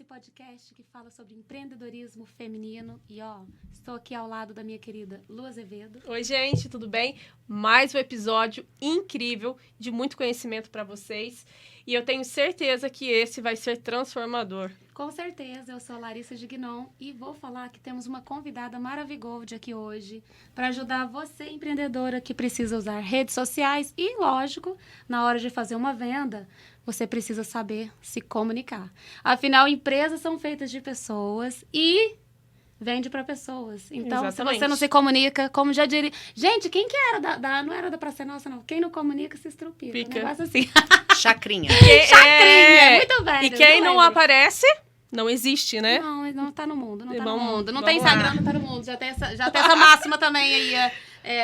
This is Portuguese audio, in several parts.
esse podcast que fala sobre empreendedorismo feminino. E, estou aqui ao lado da minha querida Lu Azevedo. Oi, gente, tudo bem? Mais um episódio incrível, de muito conhecimento para vocês. E eu tenho certeza que esse vai ser transformador. Com certeza, eu sou a Larissa Gignon e vou falar que temos uma convidada maravilhosa aqui hoje para ajudar você, empreendedora, que precisa usar redes sociais e, lógico, na hora de fazer uma venda, você precisa saber se comunicar. Afinal, empresas são feitas de pessoas e vende para pessoas. Então, Exatamente. Se você não se comunica, como já diria... Gente, quem que era não era da Praça Nossa, não. Quem não comunica, se estrupica. Fica. Um negócio assim. Chacrinha. Chacrinha, muito bem. E quem não aparece, não existe, né? Não tá no mundo, não tá no Vamos- mundo. Não vamos tem Instagram, lá. não tá no mundo. Já tem essa máxima também aí,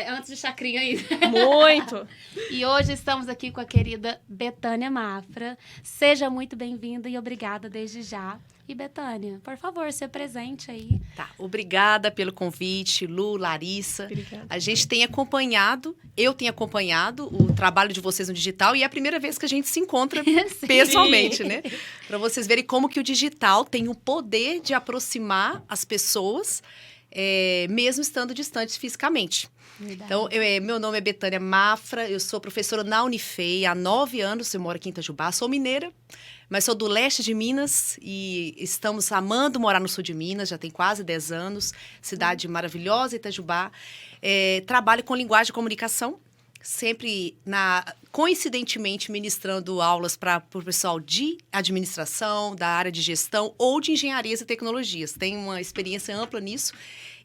antes de Chacrinha aí. Muito. E hoje estamos aqui com a querida Betânia Mafra. Seja muito bem-vinda e obrigada desde já. E Betânia, por favor, se apresente aí. Tá, obrigada pelo convite, Lu, Larissa. Obrigada. A gente tem acompanhado, eu tenho acompanhado o trabalho de vocês no digital e é a primeira vez que a gente se encontra Sim. pessoalmente, né? Para vocês verem como que o digital tem o poder de aproximar as pessoas, mesmo estando distantes fisicamente. Verdade. Então, meu nome é Betânia Mafra, eu sou professora na Unifei há 9 anos, eu moro aqui em Itajubá, sou mineira, mas sou do leste de Minas e estamos amando morar no sul de Minas, já tem quase 10 anos, cidade maravilhosa, Itajubá. Trabalho com linguagem de comunicação, sempre, coincidentemente, ministrando aulas para o pessoal de administração, da área de gestão ou de engenharias e tecnologias. Tenho uma experiência ampla nisso.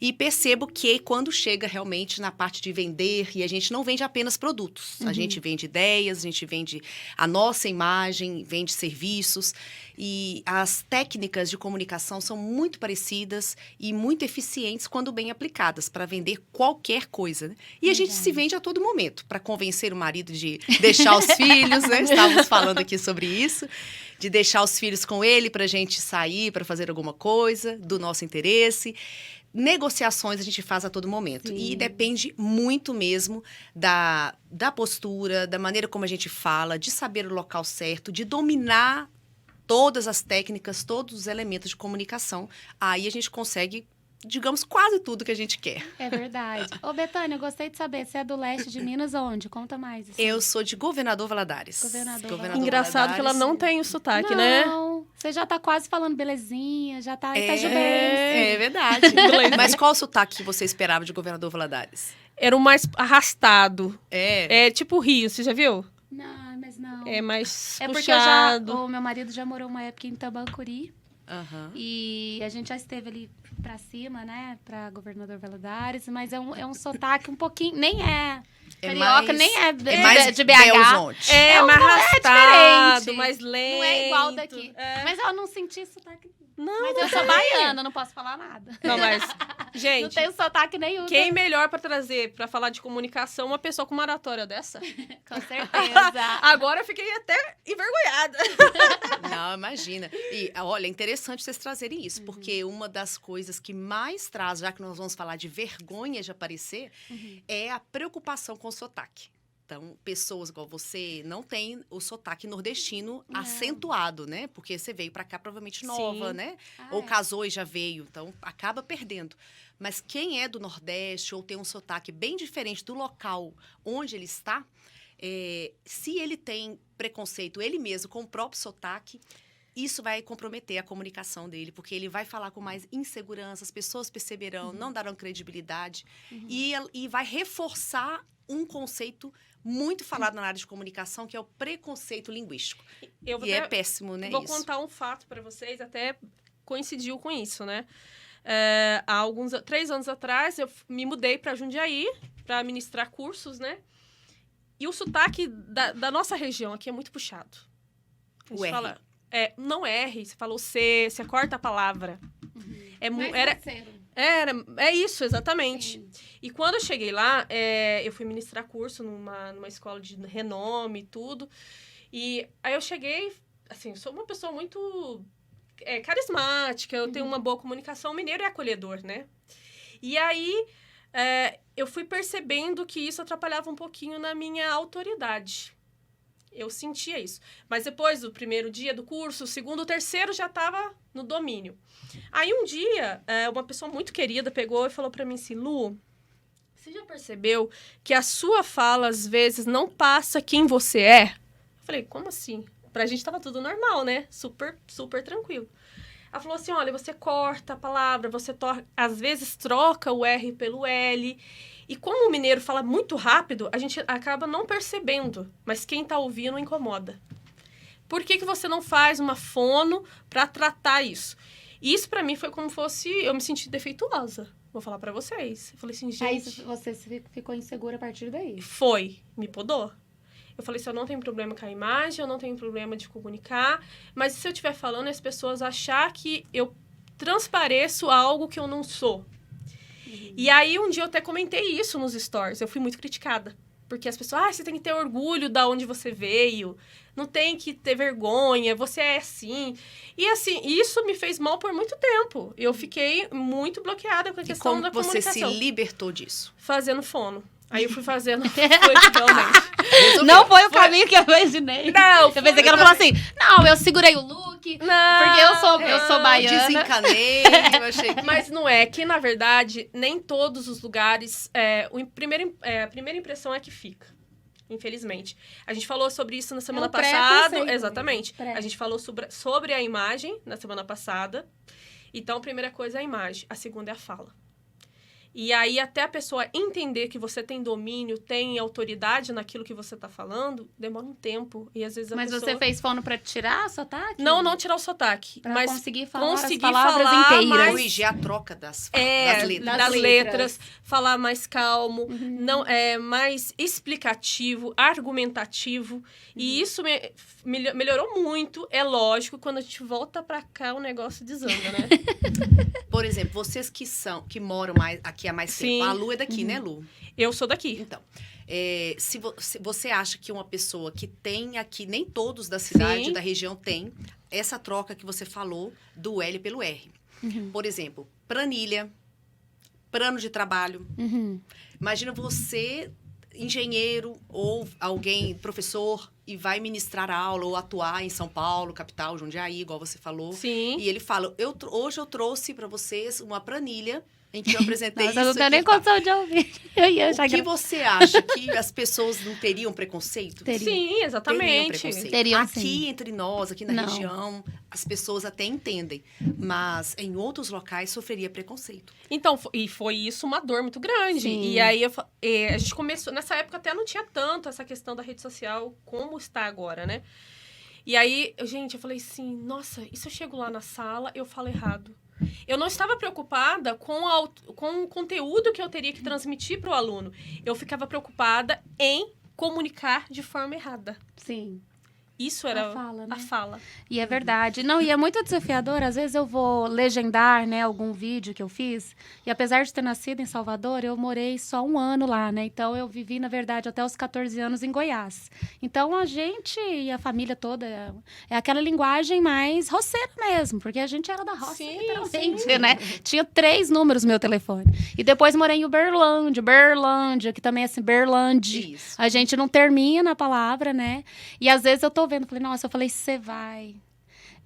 E percebo que quando chega realmente na parte de vender, e a gente não vende apenas produtos, a gente vende ideias, a gente vende a nossa imagem, vende serviços, e as técnicas de comunicação são muito parecidas e muito eficientes quando bem aplicadas para vender qualquer coisa, né? E a gente se vende a todo momento, para convencer o marido de deixar os filhos, né? Estávamos falando aqui sobre isso. De deixar os filhos com ele para a gente sair, para fazer alguma coisa do nosso interesse. Negociações a gente faz a todo momento. Sim. E depende muito mesmo da postura, da maneira como a gente fala, de saber o local certo, de dominar todas as técnicas, todos os elementos de comunicação. Aí a gente consegue, digamos, quase tudo que a gente quer. É verdade. Ô, Betânia, eu gostei de saber, você é do leste de Minas onde? Conta mais. Assim. Eu sou de Governador Valadares. Governador Engraçado que ela não tem o sotaque, né? Não, você já tá quase falando belezinha, já tá itajubense. É verdade. Mas qual o sotaque que você esperava de Governador Valadares? Era o mais arrastado. É. É tipo Rio, você já viu? Não, mas não. É mais É porque puxado. o meu marido já morou uma época em Tabancuri Aham. e a gente já esteve ali pra cima, né, pra Governador Valadares, mas é um sotaque um pouquinho, nem é carioca, mais- nem é, mais de BH. Belzonte. É, mais diferente. arrastado, mais lento. Não é igual daqui. É. Mas eu não senti sotaque. Não, Mas eu sou baiana, não posso falar nada. não, mas, Não gente, tenho sotaque nenhum. quem melhor pra trazer, pra falar de comunicação, uma pessoa com uma oratória dessa? Com certeza. Agora eu fiquei até envergonhada. Não, imagina. E, olha, é interessante vocês trazerem isso, porque uma das coisas que mais traz, já que nós vamos falar de vergonha de aparecer, é a preocupação com o sotaque. Então, pessoas igual você não tem o sotaque nordestino Não. acentuado, né? Porque você veio pra cá provavelmente nova, Sim. né? Ah, Ou é. casou e já veio, então acaba perdendo. Mas quem é do Nordeste ou tem um sotaque bem diferente do local onde ele está, se ele tem preconceito ele mesmo com o próprio sotaque, isso vai comprometer a comunicação dele, porque ele vai falar com mais insegurança, as pessoas perceberão, não darão credibilidade e vai reforçar um conceito muito falado na área de comunicação, que é o preconceito linguístico. Eu vou E é até- péssimo, né, Vou isso? contar um fato pra vocês, até coincidiu com isso, né? Há 3 anos atrás, eu me mudei pra Jundiaí pra ministrar cursos, né? E o sotaque da nossa região aqui é muito puxado. A gente O R. fala, não R, você falou C, você corta a palavra. É isso, exatamente. Sim. E quando eu cheguei lá, eu fui ministrar curso numa escola de renome e tudo. E aí eu cheguei, assim, sou uma pessoa muito carismática, eu tenho uma boa comunicação, o mineiro é acolhedor, né? E aí eu fui percebendo que isso atrapalhava um pouquinho na minha autoridade. Eu sentia isso. Mas depois do primeiro dia do curso, o segundo, o terceiro já estava no domínio. Aí um dia, uma pessoa muito querida pegou e falou para mim assim, Lu, você já percebeu que a sua fala, às vezes, não passa quem você é? Eu falei, como assim? Pra gente tava tudo normal, né? Super, super tranquilo. Ela falou assim, olha, você corta a palavra, você às vezes troca o R pelo L. E como o mineiro fala muito rápido, a gente acaba não percebendo. Mas quem tá ouvindo incomoda. Por que você não faz uma fono para tratar isso? E isso para mim foi como fosse... Eu me senti defeituosa. Vou falar para vocês. Eu falei assim, gente... Aí você ficou insegura a partir daí. Foi. Me podou. Eu falei assim, eu não tenho problema com a imagem, eu não tenho problema de comunicar. Mas se eu estiver falando, as pessoas achar que eu transpareço algo que eu não sou. E aí, um dia eu até comentei isso nos stories. Eu fui muito criticada. Porque as pessoas, você tem que ter orgulho da onde você veio. Não tem que ter vergonha, você é assim. E assim, isso me fez mal por muito tempo. Eu fiquei muito bloqueada com a questão da comunicação. E como você se libertou disso? Fazendo fono. Aí eu fui fazendo realmente. Não foi o caminho que eu imaginei. Não, eu pensei que ela falou assim, não, eu segurei o look, não, porque eu sou baiana. Desencanei, eu achei que... Mas não é, que na verdade, nem todos os lugares, a primeira impressão é que fica. Infelizmente. A gente falou sobre isso na semana passada. Exatamente. A gente falou sobre a imagem na semana passada. Então, a primeira coisa é a imagem. A segunda é a fala. E aí, até a pessoa entender que você tem domínio, tem autoridade naquilo que você tá falando, demora um tempo. E às vezes Mas você fez fono pra tirar o sotaque? Não tirar o sotaque. Pra mas conseguir falar as palavras inteiras. Corrigir a troca das letras. Das letras. Falar mais calmo, não, mais explicativo, argumentativo. E isso melhorou muito. É lógico, quando a gente volta pra cá, o negócio desanda, né? Por exemplo, vocês que moram aqui há mais tempo. A Lu é daqui, né, Lu? Eu sou daqui. Então, se você acha que uma pessoa que tem aqui, nem todos da cidade, da região tem, essa troca que você falou do L pelo R. Por exemplo, planilha, plano de trabalho. Imagina você, engenheiro ou alguém, professor, e vai ministrar aula ou atuar em São Paulo, capital, Jundiaí, igual você falou. Sim. E ele fala, hoje eu trouxe para vocês uma planilha em que eu apresentei isso. Eu não tenho nem condição de ouvir. O que você acha que as pessoas não teriam preconceito? Sim, exatamente. Teriam, aqui sim. entre nós, aqui na região, as pessoas até entendem. Mas em outros locais sofreria preconceito. Então, e foi isso uma dor muito grande. Sim. E aí a gente começou... Nessa época até não tinha tanto essa questão da rede social como está agora, né? E aí, eu falei assim, nossa, e se eu chego lá na sala, eu falo errado? Eu não estava preocupada com o conteúdo que eu teria que transmitir para o aluno. Eu ficava preocupada em comunicar de forma errada. Sim. Isso era a fala. E é verdade. Não, e é muito desafiador. Às vezes eu vou legendar, né, algum vídeo que eu fiz. E apesar de ter nascido em Salvador, eu morei só 1 ano lá, né? Então, eu vivi, na verdade, até os 14 anos em Goiás. Então, a gente e a família toda é aquela linguagem mais roceira mesmo. Porque a gente era da roça, literalmente, né? Tinha 3 números no meu telefone. E depois morei em Uberlândia, que também é assim, Berlândia. Isso. A gente não termina a palavra, né? E às vezes eu tô vendo, falei, nossa, eu falei, você vai.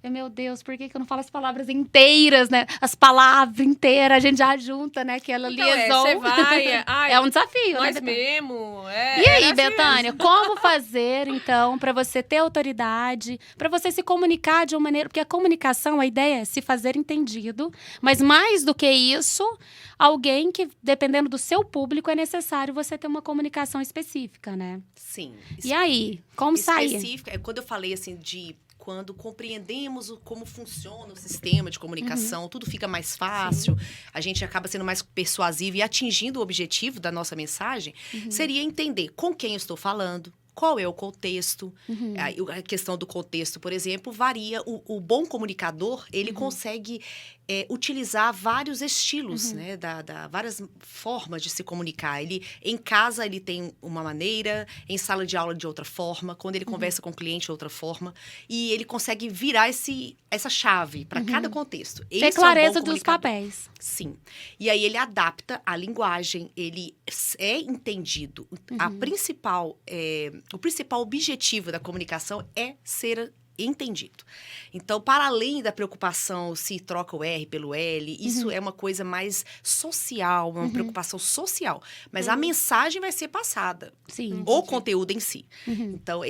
Meu Deus, por que eu não falo as palavras inteiras, né? As palavras inteiras, a gente já junta, né? Aquela liaison. Você vai. É um desafio, nós né, mesmo. E aí, Betânia, como fazer, então, para você ter autoridade, para você se comunicar de uma maneira... Porque a comunicação, a ideia é se fazer entendido, mas mais do que isso, alguém que, dependendo do seu público, é necessário você ter uma comunicação específica, né? Sim. E aí, como sair? Específica, quando eu falei assim quando compreendemos como funciona o sistema de comunicação, tudo fica mais fácil, a gente acaba sendo mais persuasivo e atingindo o objetivo da nossa mensagem, seria entender com quem eu estou falando, qual é o contexto. A questão do contexto, por exemplo, varia. O bom comunicador, ele consegue utilizar vários estilos, né? Várias formas de se comunicar. Em casa, ele tem uma maneira, em sala de aula de outra forma, quando ele conversa com o cliente de outra forma. E ele consegue virar essa chave para cada contexto. Ter clareza dos papéis. Sim. E aí ele adapta a linguagem, ele é entendido. O principal objetivo da comunicação é ser entendido. Então, para além da preocupação se troca o R pelo L, isso é uma coisa mais social, uma preocupação social. Mas a mensagem vai ser passada. Sim. O conteúdo em si. Então,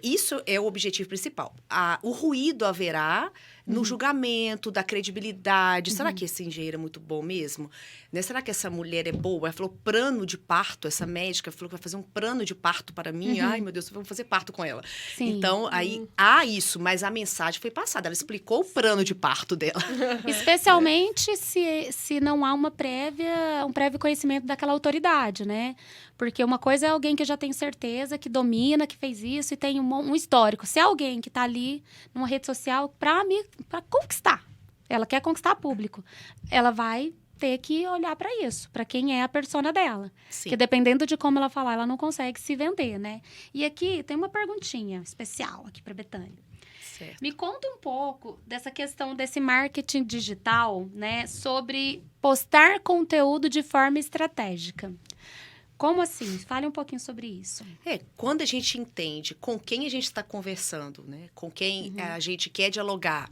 isso é o objetivo principal. O ruído haverá no julgamento, da credibilidade. Será que esse engenheiro é muito bom mesmo? Né? Será que essa mulher é boa? Ela falou plano de parto, essa médica falou que vai fazer um plano de parto para mim. Ai, meu Deus, vamos fazer parto com ela. Sim. Então, aí há isso, mas a mensagem foi passada. Ela explicou o plano de parto dela. Especialmente se não há um prévio conhecimento daquela autoridade, né? Porque uma coisa é alguém que já tem certeza, que domina, que fez isso e tem um histórico. Se é alguém que está ali numa rede social para conquistar, ela quer conquistar público, ela vai ter que olhar para isso, para quem é a persona dela. Sim. Porque dependendo de como ela falar, ela não consegue se vender, né? E aqui tem uma perguntinha especial aqui para Bethânia. Certo. Me conta um pouco dessa questão desse marketing digital, né? Sobre postar conteúdo de forma estratégica. Como assim? Fale um pouquinho sobre isso. Quando a gente entende com quem a gente está conversando, né? Com quem a gente quer dialogar,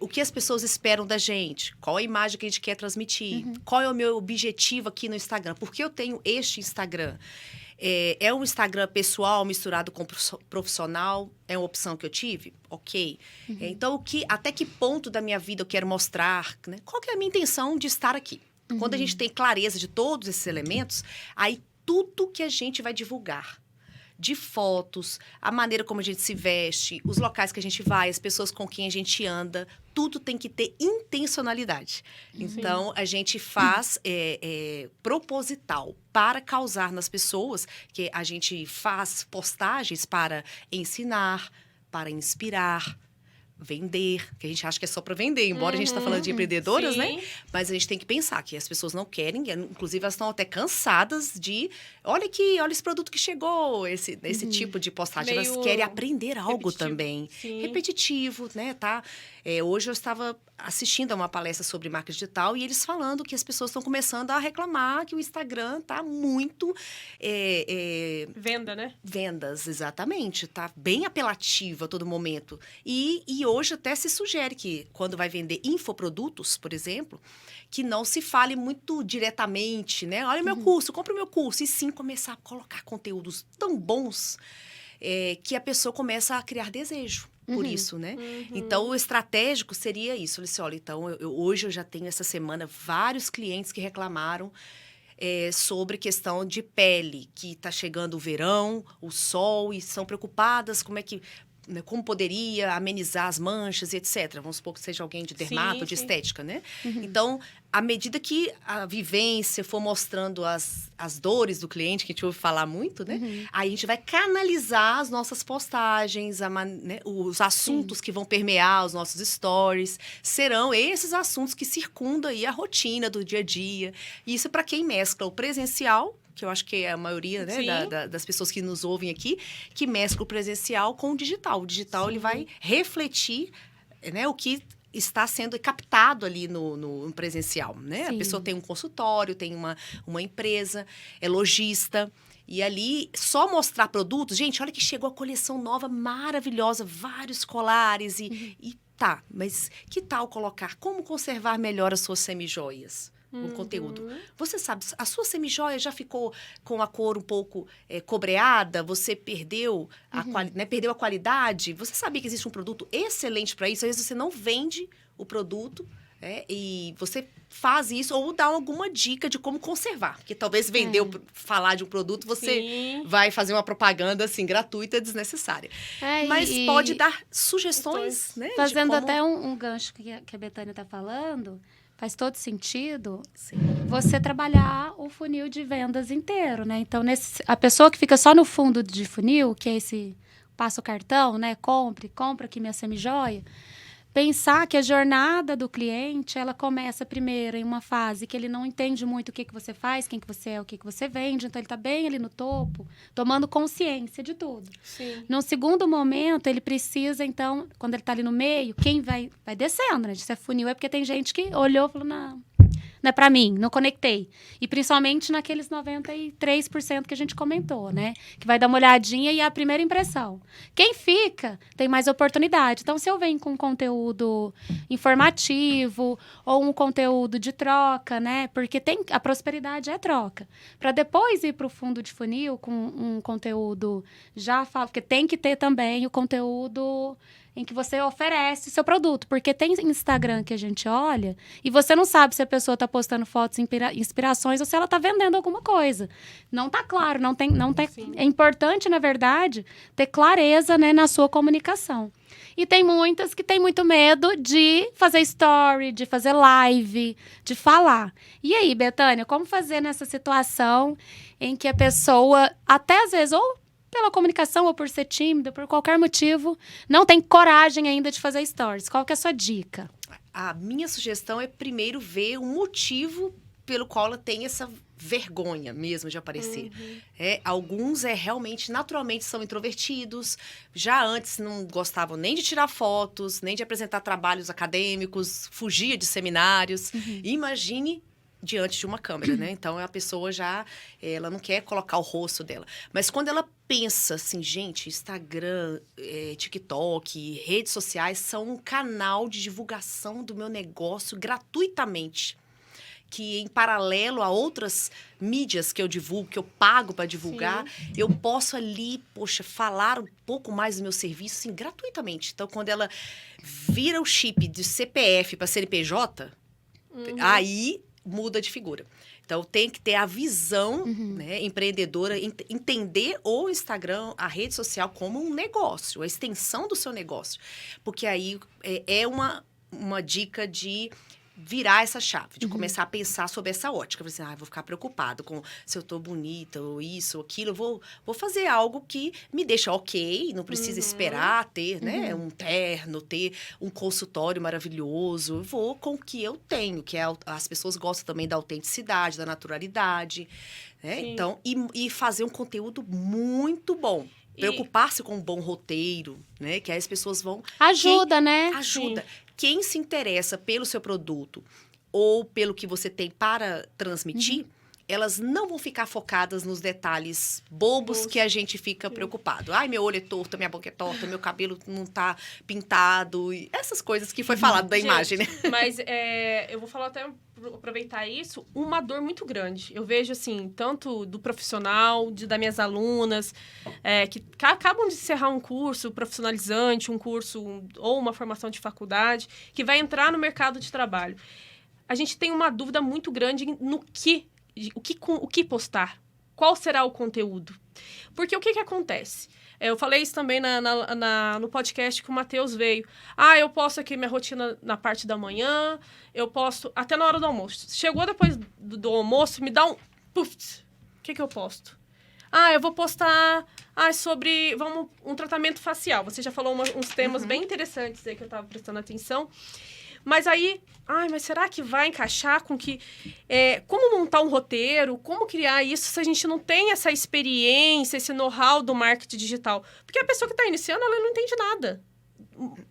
o que as pessoas esperam da gente, qual a imagem que a gente quer transmitir, qual é o meu objetivo aqui no Instagram, por que eu tenho este Instagram? É um Instagram pessoal misturado com profissional? É uma opção que eu tive? Ok. Então, até que ponto da minha vida eu quero mostrar? Né? Qual que é a minha intenção de estar aqui? Quando a gente tem clareza de todos esses elementos, aí tudo que a gente vai divulgar, de fotos, a maneira como a gente se veste, os locais que a gente vai, as pessoas com quem a gente anda, tudo tem que ter intencionalidade. Então, a gente faz proposital para causar nas pessoas, que a gente faz postagens para ensinar, para inspirar, vender, que a gente acha que é só para vender, embora a gente está falando de empreendedoras, né? Mas a gente tem que pensar que as pessoas não querem, inclusive elas estão até cansadas de, olha esse produto que chegou, esse tipo de postagem. Meio elas querem aprender algo repetitivo. também. Sim. Repetitivo, né? Tá? Hoje eu estava assistindo a uma palestra sobre marketing digital e eles falando que as pessoas estão começando a reclamar que o Instagram tá muito... Venda, né? Vendas, exatamente. Tá bem apelativo a todo momento. E hoje até se sugere que, quando vai vender infoprodutos, por exemplo, que não se fale muito diretamente, né? Olha o meu curso, compra o meu curso. E sim começar a colocar conteúdos tão bons que a pessoa começa a criar desejo. Por isso, né? Então, o estratégico seria isso. Eu disse, olha, então, hoje eu já tenho essa semana vários clientes que reclamaram sobre questão de pele, que está chegando o verão, o sol, e estão preocupadas como poderia amenizar as manchas e etc. Vamos supor que seja alguém de dermato, de estética, né? Então, à medida que a vivência for mostrando as dores do cliente, que a gente ouve falar muito, né? Aí a gente vai canalizar as nossas postagens, né? Os assuntos que vão permear os nossos stories. Serão esses assuntos que circundam aí a rotina do dia a dia. Isso para quem mescla o presencial, que eu acho que é a maioria, né, das pessoas que nos ouvem aqui, que mescla o presencial com o digital. O digital, ele vai refletir, né, o que está sendo captado ali no presencial, né? A pessoa tem um consultório, tem uma empresa, é lojista. E ali, só mostrar produtos... Gente, olha que chegou a coleção nova, maravilhosa, vários colares e tá. Mas que tal colocar como conservar melhor as suas semijoias? O conteúdo. Você sabe, a sua semijoia já ficou com a cor um pouco cobreada, você perdeu perdeu a qualidade. Você sabia que existe um produto excelente para isso? Às vezes você não vende o produto e você faz isso ou dá alguma dica de como conservar. Porque talvez falar de um produto, você vai fazer uma propaganda assim, gratuita, desnecessária. Mas pode dar sugestões, né? Fazendo até um gancho que a Bethânia está falando... Faz todo sentido você trabalhar o funil de vendas inteiro, né? Então, a pessoa que fica só no fundo de funil, que é esse passa o cartão, né? Compra aqui minha semijoia. pensar que a jornada do cliente, ela começa primeiro em uma fase que ele não entende muito o que você faz, quem que você é, o que você vende, então ele está bem ali no topo, tomando consciência de tudo. Sim. Num segundo momento, ele precisa, então, quando ele está ali no meio, quem vai descendo, né? Isso é funil, é porque tem gente que olhou e falou, não é para mim, não conectei. E principalmente naqueles 93% que a gente comentou, né? Que vai dar uma olhadinha e é a primeira impressão. Quem fica tem mais oportunidade. Então, se eu venho com um conteúdo informativo ou um conteúdo de troca, né? Porque a prosperidade é troca. Para depois ir para o fundo de funil com um conteúdo porque tem que ter também o conteúdo em que você oferece seu produto. Porque tem Instagram que a gente olha e você não sabe se a pessoa está postando fotos, inspirações ou se ela está vendendo alguma coisa. Não está claro, não tem. É importante, na verdade, ter clareza, né, na sua comunicação. E tem muitas que têm muito medo de fazer story, de fazer live, de falar. E aí, Betânia, como fazer nessa situação em que a pessoa, até às vezes, ou pela comunicação ou por ser tímida, por qualquer motivo, não tem coragem ainda de fazer stories? Qual que é a sua dica? A minha sugestão é primeiro ver o motivo pelo qual ela tem essa vergonha mesmo de aparecer. Alguns realmente, naturalmente, são introvertidos, já antes não gostavam nem de tirar fotos, nem de apresentar trabalhos acadêmicos, fugia de seminários. Imagine diante de uma câmera, né? Então, a pessoa ela não quer colocar o rosto dela. Mas quando ela pensa assim, gente, Instagram, TikTok, redes sociais são um canal de divulgação do meu negócio gratuitamente. Que em paralelo a outras mídias que eu divulgo, que eu pago para divulgar, eu posso ali, falar um pouco mais do meu serviço, assim, gratuitamente. Então, quando ela vira o chip de CPF para CNPJ, aí muda de figura. Então, tem que ter a visão, né, empreendedora, entender o Instagram, a rede social, como um negócio, a extensão do seu negócio. Porque aí é uma dica de virar essa chave, de começar a pensar sobre essa ótica. Assim, vou ficar preocupado com se eu tô bonita, ou isso, ou aquilo. Vou fazer algo que me deixa ok, não precisa esperar ter, né, um terno, ter um consultório maravilhoso. Eu vou com o que eu tenho, que as pessoas gostam também da autenticidade, da naturalidade. Né? Então, e fazer um conteúdo muito bom. Preocupar-se com um bom roteiro, né? Que aí as pessoas vão... Ajuda, né? Ajuda. Quem se interessa pelo seu produto ou pelo que você tem para transmitir, elas não vão ficar focadas nos detalhes bobos que a gente fica preocupado. Ai, meu olho é torto, minha boca é torta, meu cabelo não tá pintado. E essas coisas que foi falado da imagem, né? Mas eu vou falar até, aproveitar isso, uma dor muito grande. Eu vejo, assim, tanto do profissional, das minhas alunas, que acabam de encerrar um curso profissionalizante, um curso ou uma formação de faculdade, que vai entrar no mercado de trabalho. A gente tem uma dúvida muito grande no o que postar, qual será o conteúdo. Porque o que acontece? Eu falei isso também no podcast que o Matheus veio. Eu posto aqui minha rotina na parte da manhã, eu posto até na hora do almoço. Chegou depois do almoço, me dá um... Puf, o que eu posto? Eu vou postar sobre um tratamento facial. Você já falou uns temas bem interessantes aí que eu estava prestando atenção. Mas aí, mas será que vai encaixar com que... como montar um roteiro? Como criar isso se a gente não tem essa experiência, esse know-how do marketing digital? Porque a pessoa que está iniciando, ela não entende nada.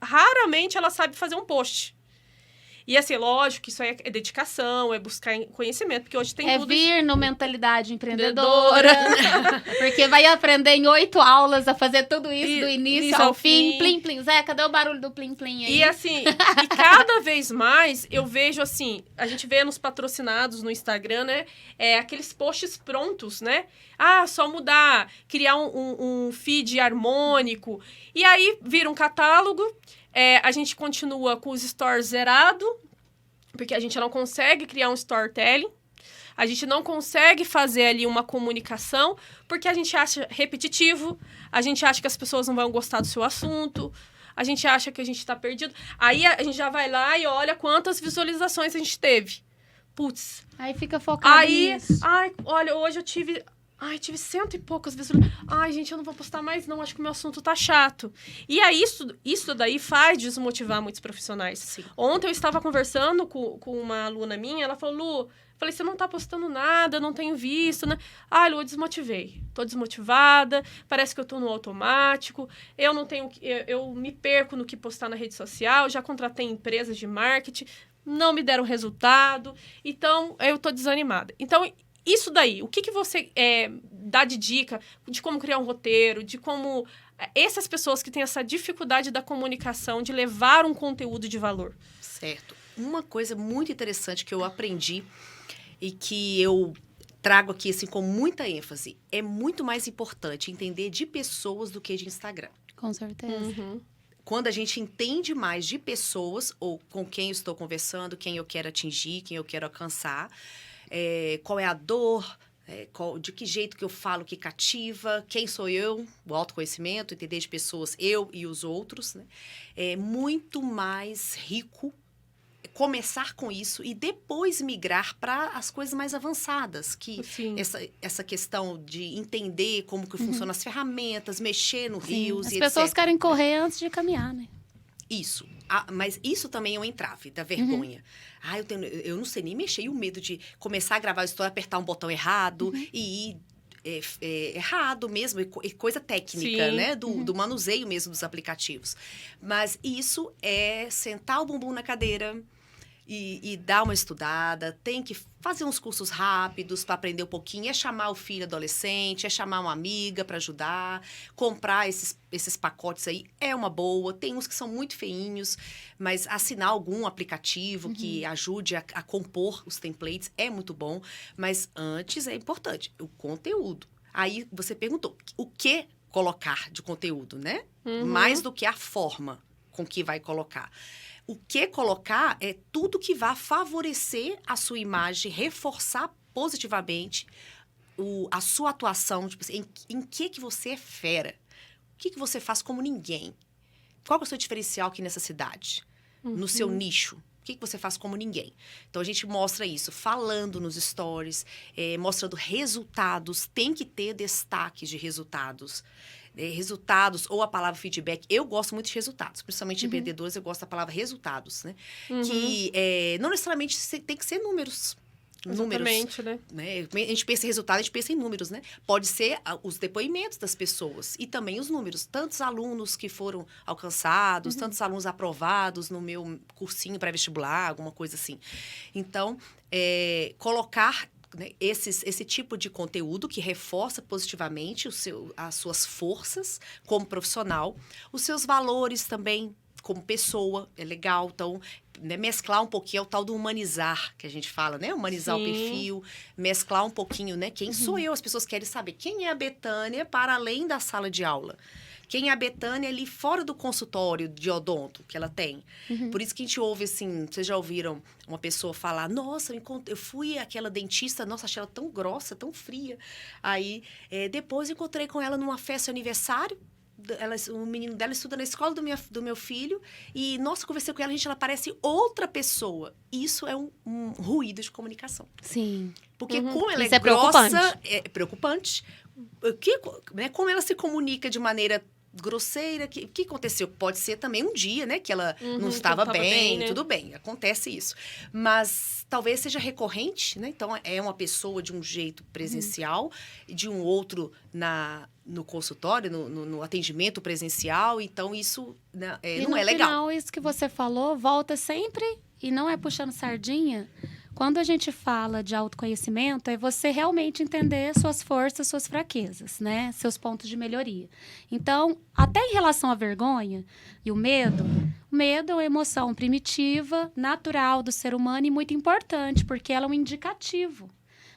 Raramente ela sabe fazer um post. E assim, lógico que isso aí é dedicação, é buscar conhecimento, porque hoje tem tudo... vir no mentalidade empreendedora, porque vai aprender em 8 aulas a fazer tudo isso, do início ao fim. Plim, plim. Zé, cadê o barulho do plim, plim aí? E assim, cada vez mais eu vejo assim, a gente vê nos patrocinados no Instagram, né, aqueles posts prontos, né? Só mudar, criar um feed harmônico, e aí vira um catálogo. A gente continua com os stores zerado, porque a gente não consegue criar um storytelling. A gente não consegue fazer ali uma comunicação, porque a gente acha repetitivo, a gente acha que as pessoas não vão gostar do seu assunto, a gente acha que a gente está perdido. Aí a gente já vai lá e olha quantas visualizações a gente teve. Putz. Aí fica focado nisso. Olha, hoje eu tive Ai, tive 100 e poucas visualizações. Ai, gente, eu não vou postar mais, não. Acho que o meu assunto tá chato. E aí, isso daí faz desmotivar muitos profissionais. Sim. Ontem eu estava conversando com uma aluna minha, ela falou, Lu, falei, você não tá postando nada, eu não tenho visto, né? Ai, Lu, eu desmotivei. Tô desmotivada, parece que eu tô no automático, eu não tenho... Eu me perco no que postar na rede social, já contratei empresas de marketing, não me deram resultado, então eu tô desanimada. Então, isso daí, o que você dá de dica de como criar um roteiro, de como essas pessoas que têm essa dificuldade da comunicação, de levar um conteúdo de valor? Certo. Uma coisa muito interessante que eu aprendi e que eu trago aqui assim com muita ênfase, é muito mais importante entender de pessoas do que de Instagram. Com certeza. Uhum. Quando a gente entende mais de pessoas, ou com quem eu estou conversando, quem eu quero atingir, quem eu quero alcançar, qual é a dor, de que jeito que eu falo que cativa, quem sou eu, o autoconhecimento, entender de pessoas, eu e os outros, né? É muito mais rico começar com isso e depois migrar para as coisas mais avançadas, que Sim. essa questão de entender como que funcionam as ferramentas, mexer no rios As e pessoas etc. querem correr antes de caminhar, né? Isso. Mas isso também é um entrave da vergonha. Eu não sei nem mexer. E o medo de começar a gravar a história, apertar um botão errado e ir errado mesmo. Coisa técnica, Sim. né? Do manuseio mesmo dos aplicativos. Mas isso é sentar o bumbum na cadeira e dar uma estudada, tem que fazer uns cursos rápidos para aprender um pouquinho, é chamar o filho adolescente, é chamar uma amiga para ajudar, comprar esses pacotes aí é uma boa, tem uns que são muito feinhos, mas assinar algum aplicativo que ajude a compor os templates é muito bom, mas antes é importante, o conteúdo. Aí você perguntou, o que colocar de conteúdo, né? Mais do que a forma com que vai colocar. O que colocar é tudo que vai favorecer a sua imagem, reforçar positivamente a sua atuação, tipo assim, em que você é fera. O que você faz como ninguém? Qual é o seu diferencial aqui nessa cidade? No seu nicho? O que você faz como ninguém? Então, a gente mostra isso falando nos stories, mostrando resultados. Tem que ter destaques de resultados. Resultados ou a palavra feedback. Eu gosto muito de resultados, principalmente de empreendedores, eu gosto da palavra resultados, né? Que não necessariamente tem que ser números. Exatamente, Números, né? A gente pensa em resultado, a gente pensa em números, né? Pode ser os depoimentos das pessoas e também os números. Tantos alunos que foram alcançados, tantos alunos aprovados no meu cursinho pré-vestibular, alguma coisa assim. Então, colocar, né, esse tipo de conteúdo que reforça positivamente as suas forças como profissional, os seus valores também como pessoa, é legal. Então, né, mesclar um pouquinho, é o tal do humanizar que a gente fala, né? Humanizar o perfil, mesclar um pouquinho, né? Quem sou eu? As pessoas querem saber quem é a Bethânia para além da sala de aula. Quem é a Bethânia ali fora do consultório de odonto que ela tem. Por isso que a gente ouve, assim, vocês já ouviram uma pessoa falar, nossa, eu fui àquela dentista, nossa, achei ela tão grossa, tão fria. Aí, depois encontrei com ela numa festa de aniversário, o menino dela estuda na escola do meu filho, e, nossa, conversei com ela, ela parece outra pessoa. Isso é um ruído de comunicação. Sim. Porque como ela Isso é grossa, preocupante. é preocupante. Como ela se comunica de maneira grosseira, o que aconteceu? Pode ser também um dia, né, que ela não estava bem, né? Tudo bem, acontece isso. Mas talvez seja recorrente, né? Então, é uma pessoa de um jeito presencial, de um outro no consultório, no atendimento presencial. Então, isso, né, não é legal. No final, isso que você falou, volta sempre, e não é puxando sardinha. Quando a gente fala de autoconhecimento, é você realmente entender suas forças, suas fraquezas, né? Seus pontos de melhoria. Então, até em relação à vergonha e o medo é uma emoção primitiva, natural do ser humano e muito importante, porque ela é um indicativo.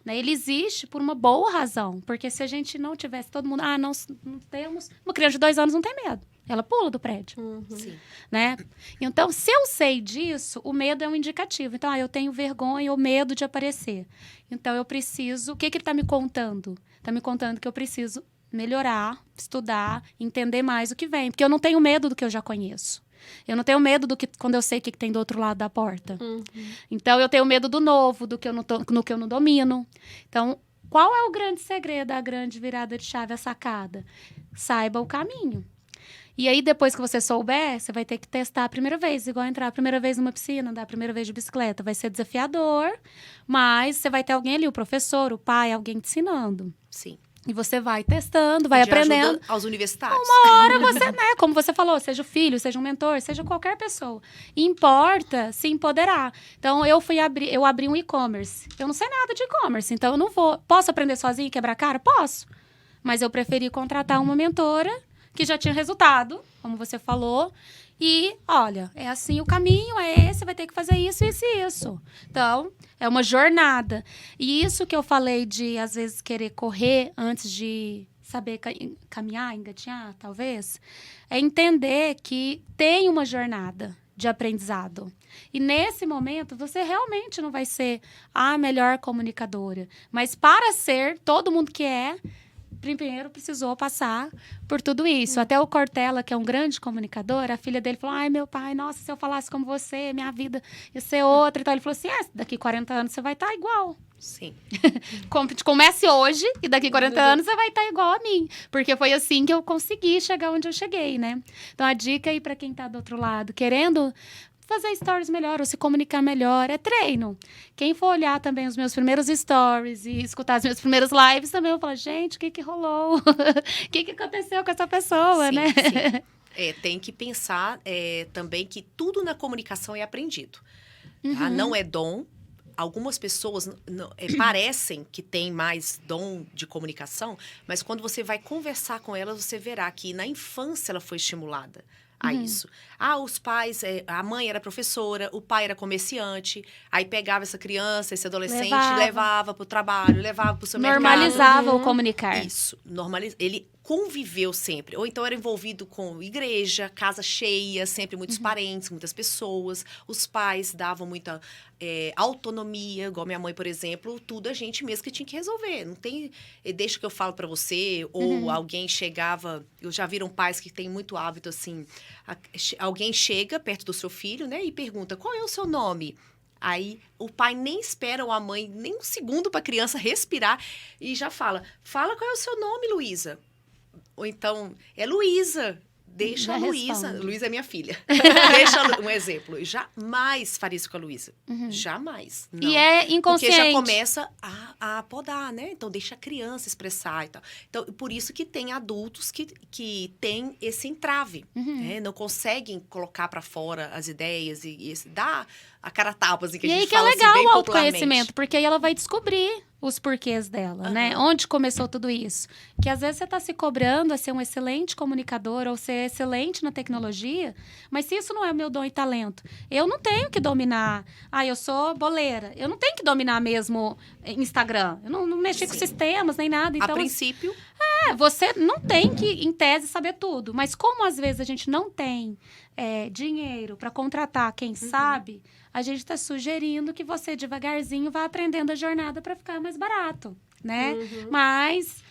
Né? Ele existe por uma boa razão, porque se a gente não tivesse todo mundo... não temos... Uma criança de 2 anos não tem medo. Ela pula do prédio, Sim. né? Então, se eu sei disso, o medo é um indicativo. Então, eu tenho vergonha ou medo de aparecer. Então, eu preciso... O que ele está me contando? Está me contando que eu preciso melhorar, estudar, entender mais o que vem. Porque eu não tenho medo do que eu já conheço. Eu não tenho medo do que quando eu sei o que tem do outro lado da porta. Então, eu tenho medo do novo, do que eu não que eu não domino. Então, Qual é o grande segredo, a grande virada de chave, a sacada? Saiba o caminho. E aí, depois que você souber, você vai ter que testar a primeira vez. Igual entrar a primeira vez numa piscina, andar a primeira vez de bicicleta. Vai ser desafiador, mas você vai ter alguém ali, o professor, o pai, alguém te ensinando. Sim. E você vai testando, vai aprendendo. Aos universitários. Uma hora você, né? Como você falou, seja o filho, seja um mentor, seja qualquer pessoa. Importa se empoderar. Então, eu abri um e-commerce. Eu não sei nada de e-commerce, então eu não vou. Posso aprender sozinha e quebrar a cara? Posso. Mas eu preferi contratar uma mentora que já tinha resultado, como você falou. E, olha, é assim o caminho, é esse, vai ter que fazer isso, isso e isso. Então, é uma jornada. E isso que eu falei de, às vezes, querer correr antes de saber caminhar, engatinhar, talvez, é entender que tem uma jornada de aprendizado. E, nesse momento, você realmente não vai ser a melhor comunicadora. Mas, para ser, todo mundo que é, primeiro precisou passar por tudo isso. Até o Cortella, que é um grande comunicador, a filha dele falou, ai, meu pai, nossa, se eu falasse como você, minha vida ia ser outra. Então, ele falou assim, daqui 40 anos você vai estar igual. Sim. Comece hoje e daqui 40 anos você vai estar igual a mim. Porque foi assim que eu consegui chegar onde eu cheguei, né? Então, a dica aí para quem está do outro lado, querendo fazer stories melhor ou se comunicar melhor, é treino. Quem for olhar também os meus primeiros stories e escutar as minhas primeiras lives, também eu falo, gente, o que rolou? O que aconteceu com essa pessoa, Sim, né? sim. Tem que pensar também que tudo na comunicação é aprendido. Tá? Não é dom. Algumas pessoas parecem que têm mais dom de comunicação, mas quando você vai conversar com elas, você verá que na infância ela foi estimulada a isso. Os pais, a mãe era professora, o pai era comerciante, aí pegava essa criança, esse adolescente, levava para o trabalho, levava para o seu mercado. Normalizava o comunicar. Isso, ele conviveu sempre. Ou então era envolvido com igreja, casa cheia, sempre muitos parentes, muitas pessoas. Os pais davam muita autonomia, igual minha mãe, por exemplo, tudo a gente mesmo que tinha que resolver. Não tem, deixa que eu falo para você, ou alguém chegava, eu já viram pais que têm muito hábito assim, alguém chega perto do seu filho, né, e pergunta, qual é o seu nome? Aí o pai nem espera, ou a mãe, nem um segundo para a criança respirar e já fala qual é o seu nome, Luísa? Ou então, é Luísa. Deixa a Luísa. Luísa é minha filha. Deixa um exemplo. Eu jamais faria isso com a Luísa. Jamais. Não. E é inconsciente. Porque já começa a podar, né? Então, deixa a criança expressar e tal. Então, por isso que tem adultos que têm esse entrave. Né? Não conseguem colocar para fora as ideias e dá a cara a tapa, assim, que a gente fala assim, bem popularmente. E aí que é legal o popularmente. autoconhecimento, porque aí ela vai descobrir os porquês dela, né? Onde começou tudo isso? Que às vezes você está se cobrando a ser um excelente comunicador ou ser excelente na tecnologia, mas se isso não é meu dom e talento, eu não tenho que dominar. Eu sou boleira. Eu não tenho que dominar mesmo Instagram. Eu não mexi com sistemas nem nada. Então, a princípio... você não tem que, em tese, saber tudo. Mas como às vezes a gente não tem dinheiro para contratar quem sabe, a gente está sugerindo que você devagarzinho vá aprendendo a jornada para ficar mais barato, né? Mas,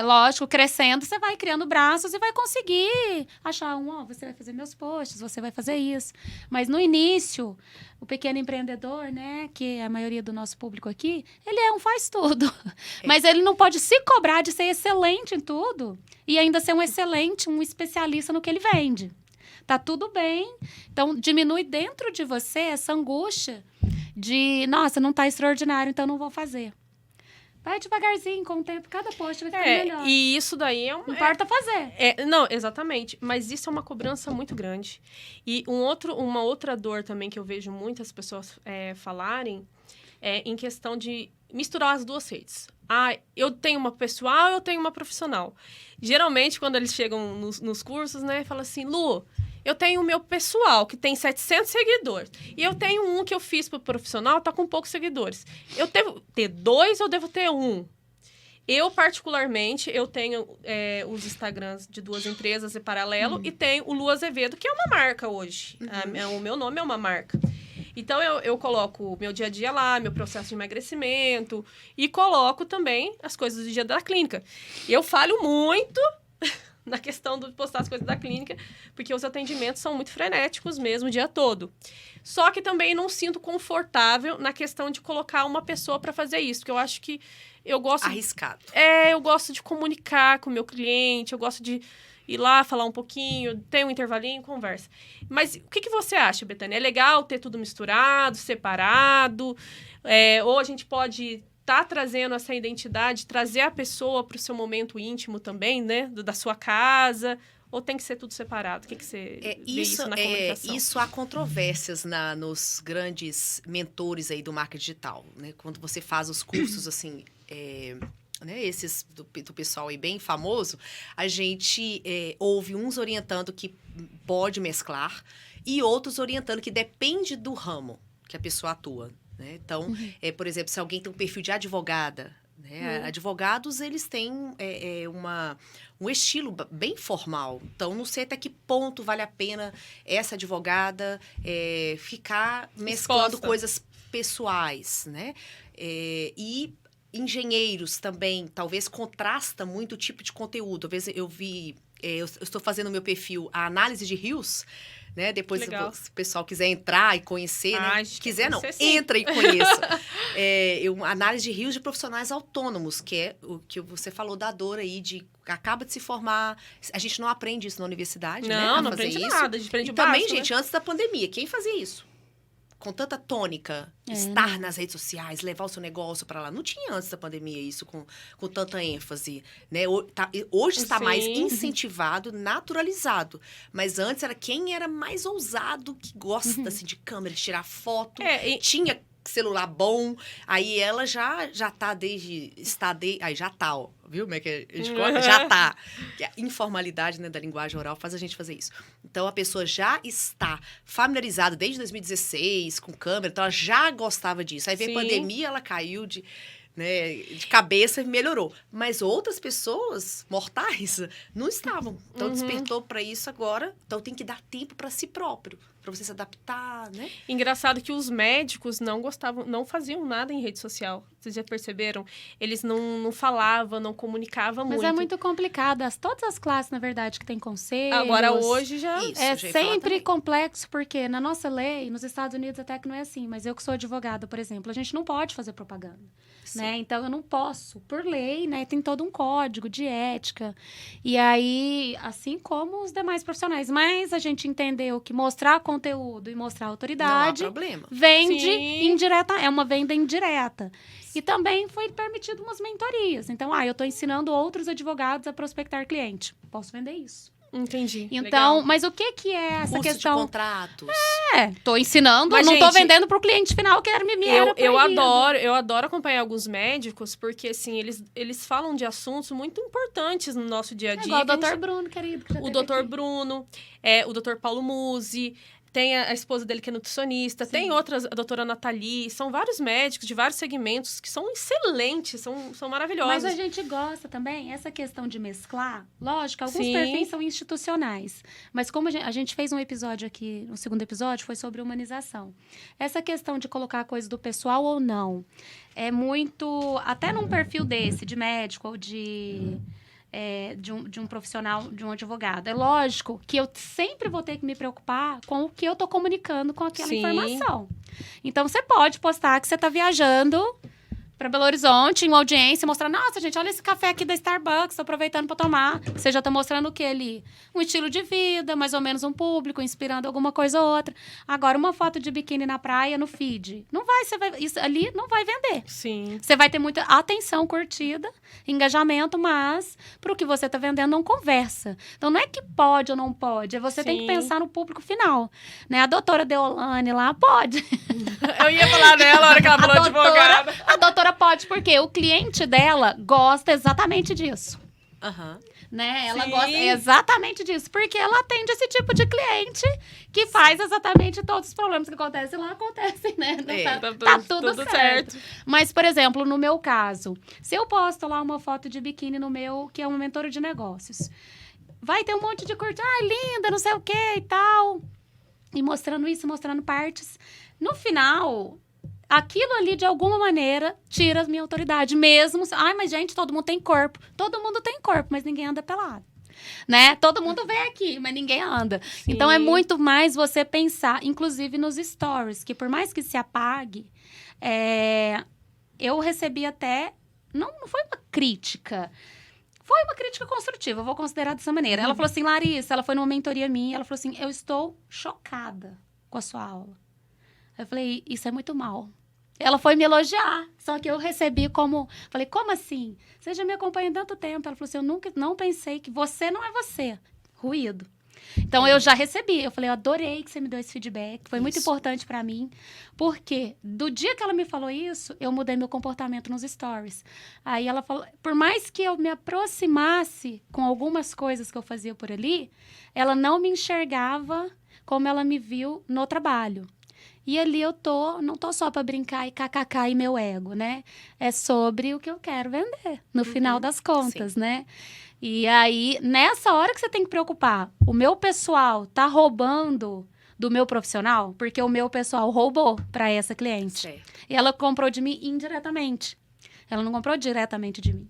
lógico, crescendo, você vai criando braços e vai conseguir achar você vai fazer meus posts, você vai fazer isso. Mas no início, o pequeno empreendedor, né, que é a maioria do nosso público aqui, ele é um faz tudo. Mas ele não pode se cobrar de ser excelente em tudo e ainda ser um especialista no que ele vende. Tá tudo bem. Então, diminui dentro de você essa angústia de, nossa, não tá extraordinário, então não vou fazer. Vai devagarzinho, com o tempo, cada post vai ficar melhor. E isso daí é não importa fazer. Não, exatamente. Mas isso é uma cobrança muito grande. E uma outra dor também que eu vejo muitas pessoas falarem é em questão de misturar as duas redes. Eu tenho uma pessoal, eu tenho uma profissional. Geralmente, quando eles chegam nos cursos, né, fala assim, Lu, eu tenho o meu pessoal, que tem 700 seguidores. E eu tenho um que eu fiz pro profissional, tá com poucos seguidores. Eu devo ter 2 ou devo ter 1? Eu, particularmente, eu tenho os Instagrams de 2 empresas em paralelo e tenho o Lu Azevedo, que é uma marca hoje. O meu nome é uma marca. Então, eu coloco o meu dia a dia lá, meu processo de emagrecimento e coloco também as coisas do dia da clínica. Eu falho muito na questão de postar as coisas da clínica, porque os atendimentos são muito frenéticos mesmo o dia todo. Só que também não sinto confortável na questão de colocar uma pessoa para fazer isso, porque eu acho que eu gosto... Arriscado. Eu gosto de comunicar com o meu cliente, eu gosto de ir lá, falar um pouquinho, ter um intervalinho, conversa. Mas o que você acha, Bethânia? É legal ter tudo misturado, separado? Ou a gente pode estar trazendo essa identidade, trazer a pessoa para o seu momento íntimo também, né? Da sua casa... Ou tem que ser tudo separado? O que você vê isso na comunicação? Isso há controvérsias nos grandes mentores aí do marketing digital, né? Quando você faz os cursos, assim, né? Esses do pessoal aí bem famoso, a gente ouve uns orientando que pode mesclar e outros orientando que depende do ramo que a pessoa atua, né? Então, por exemplo, se alguém tem um perfil de advogada, né? Advogados, eles têm um estilo bem formal. Então, não sei até que ponto vale a pena essa advogada ficar mesclando coisas pessoais, né? E engenheiros também, talvez contrasta muito o tipo de conteúdo. Às vezes eu vi... eu estou fazendo o meu perfil, a análise de rios, né? Depois, se o pessoal quiser entrar e conhecer, né? Quiser não, entra e conheça. Análise de rios de profissionais autônomos, que é o que você falou da dor aí, acaba de se formar. A gente não aprende isso na universidade, né? Não aprende nada, a gente aprende e o também, básico, gente, antes da pandemia, quem fazia isso? Com tanta tônica, estar nas redes sociais, levar o seu negócio para lá. Não tinha antes da pandemia isso com tanta ênfase, né? Hoje está mais incentivado, naturalizado. Mas antes era quem era mais ousado, que gosta assim, de câmera, de tirar foto. Tinha celular bom, aí ela já tá aí já tá, ó. Viu como é que a gente gosta? Já tá. A informalidade, né, da linguagem oral faz a gente fazer isso. Então, a pessoa já está familiarizada desde 2016 com câmera, então ela já gostava disso. Aí veio a pandemia, ela caiu de cabeça e melhorou. Mas outras pessoas mortais não estavam. Então, despertou para isso agora. Então, tem que dar tempo para si próprio, para você se adaptar, né? Engraçado que os médicos não faziam nada em rede social. Vocês já perceberam? Eles não falavam, não comunicavam muito. Mas é muito complicado. Todas as classes, na verdade, que tem conselhos... Agora, hoje já... É sempre complexo, porque na nossa lei, nos Estados Unidos até que não é assim, mas eu que sou advogada, por exemplo, a gente não pode fazer propaganda. Né? Então, eu não posso, por lei, né? Tem todo um código de ética. E aí, assim como os demais profissionais. Mas a gente entendeu que mostrar conteúdo e mostrar autoridade... Não há problema. Vende indireta, é uma venda indireta. E também foi permitido umas mentorias. Então, eu estou ensinando outros advogados a prospectar cliente. Posso vender isso. Entendi. Então, legal. Mas o que é essa Curso questão? De contratos. Tô ensinando, mas, não gente, tô vendendo pro cliente final que era eu adoro acompanhar alguns médicos, porque assim, eles falam de assuntos muito importantes no nosso dia a dia. Igual o Dr. Bruno, querido. O Dr. Bruno, o Dr. Paulo Musi, tem a esposa dele que é nutricionista, tem outras, a doutora Nathalie, são vários médicos de vários segmentos que são excelentes, são maravilhosos. Mas a gente gosta também, essa questão de mesclar, lógico, alguns perfis são institucionais, mas como a gente fez um episódio aqui, o segundo episódio foi sobre humanização. Essa questão de colocar a coisa do pessoal ou não, é muito, até num perfil desse, de médico ou de um profissional, de um advogado. É lógico que eu sempre vou ter que me preocupar com o que eu tô comunicando com aquela informação. Então, você pode postar que você tá viajando para Belo Horizonte, em uma audiência, mostrar, nossa, gente, olha esse café aqui da Starbucks, tô aproveitando para tomar. Você já tá mostrando o que ali? Um estilo de vida, mais ou menos um público, inspirando alguma coisa ou outra. Agora, uma foto de biquíni na praia, no feed. Isso ali não vai vender. Sim. Você vai ter muita atenção, curtida, engajamento, mas pro que você tá vendendo não conversa. Então, não é que pode ou não pode, você tem que pensar no público final. Né? A doutora Deolane lá, pode. Eu ia falar dela na hora que ela falou advogada. A doutora pode, porque o cliente dela gosta exatamente disso. Né? Ela gosta exatamente disso, porque ela atende esse tipo de cliente que faz exatamente todos os problemas que acontecem lá, acontecem, né? Tá tudo certo. Mas, por exemplo, no meu caso, se eu posto lá uma foto de biquíni no meu, que é uma mentora de negócios, vai ter um monte de curto, linda, não sei o que e tal, e mostrando isso, mostrando partes. No final, aquilo ali, de alguma maneira, tira a minha autoridade. Mesmo... mas gente, todo mundo tem corpo. Todo mundo tem corpo, mas ninguém anda pelado. Né? Todo mundo vem aqui, mas ninguém anda. Sim. Então, é muito mais você pensar, inclusive nos stories, que por mais que se apague, eu recebi até Não foi uma crítica. Foi uma crítica construtiva, eu vou considerar dessa maneira. Ela falou assim, Larissa, ela foi numa mentoria minha, ela falou assim, eu estou chocada com a sua aula. Eu falei, isso é muito mal. Ela foi me elogiar, só que eu recebi como... Falei, como assim? Você já me acompanha há tanto tempo. Ela falou assim, não pensei que você não é você. Ruído. Então, eu já recebi. Eu falei, eu adorei que você me deu esse feedback. Foi muito importante pra mim. Porque do dia que ela me falou isso, eu mudei meu comportamento nos stories. Aí ela falou, por mais que eu me aproximasse com algumas coisas que eu fazia por ali, ela não me enxergava como ela me viu no trabalho. E ali não tô só para brincar e kkk e meu ego, né? É sobre o que eu quero vender, no final das contas, né? E aí, nessa hora que você tem que preocupar, o meu pessoal tá roubando do meu profissional, porque o meu pessoal roubou para essa cliente. Certo. E ela comprou de mim indiretamente. Ela não comprou diretamente de mim.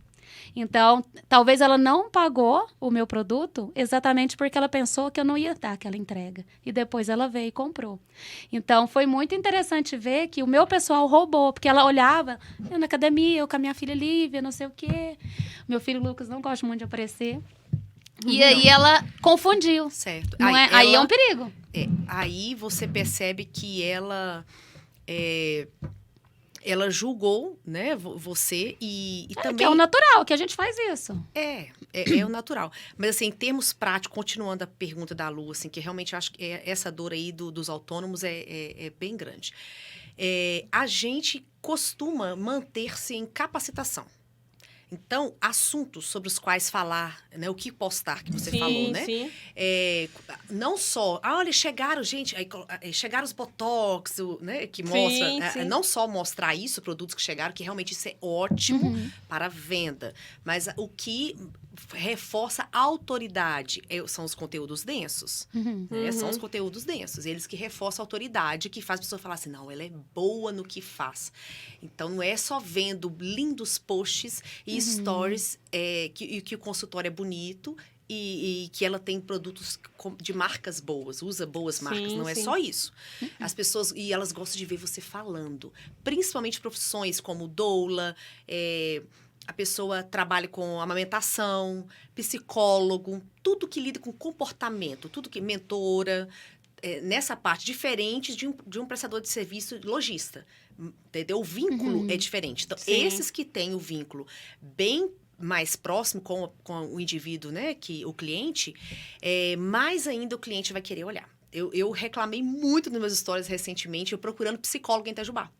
Então, talvez ela não pagou o meu produto exatamente porque ela pensou que eu não ia dar aquela entrega. E depois ela veio e comprou. Então, foi muito interessante ver que o meu pessoal roubou, porque ela olhava, eu na academia, eu com a minha filha Lívia, não sei o quê. Meu filho Lucas não gosta muito de aparecer. E aí ela confundiu. Certo. Não é? Aí é um perigo. Aí você percebe que ela julgou, né, você e também... Que é o natural, que a gente faz isso. É o natural. Mas, assim, em termos práticos, continuando a pergunta da Lu, assim, que realmente eu acho que essa dor aí dos autônomos é bem grande. A gente costuma manter-se em capacitação. Então, assuntos sobre os quais falar, né? O que postar, que você falou, né? Sim. Não só... olha, chegaram, gente... chegaram os Botox, né? Que mostra... Sim. Não só mostrar isso, produtos que chegaram, que realmente isso é ótimo para a venda. Mas o que reforça a autoridade são os conteúdos densos. Né? São os conteúdos densos. Eles que reforçam a autoridade, que faz a pessoa falar assim, não, ela é boa no que faz. Então, não é só vendo lindos posts e stories que o consultório é bonito e que ela tem produtos de marcas boas, usa boas marcas, não é só isso. As pessoas, e elas gostam de ver você falando, principalmente profissões como doula, a pessoa trabalha com amamentação, psicólogo, tudo que lida com comportamento, tudo que mentora, nessa parte, diferente de um prestador de serviço lojista. Entendeu? O vínculo é diferente. Então, esses que têm o vínculo bem mais próximo com o indivíduo, né, o cliente, mais ainda o cliente vai querer olhar. Eu reclamei muito nas minhas histórias recentemente, eu procurando psicólogo em Itajubá.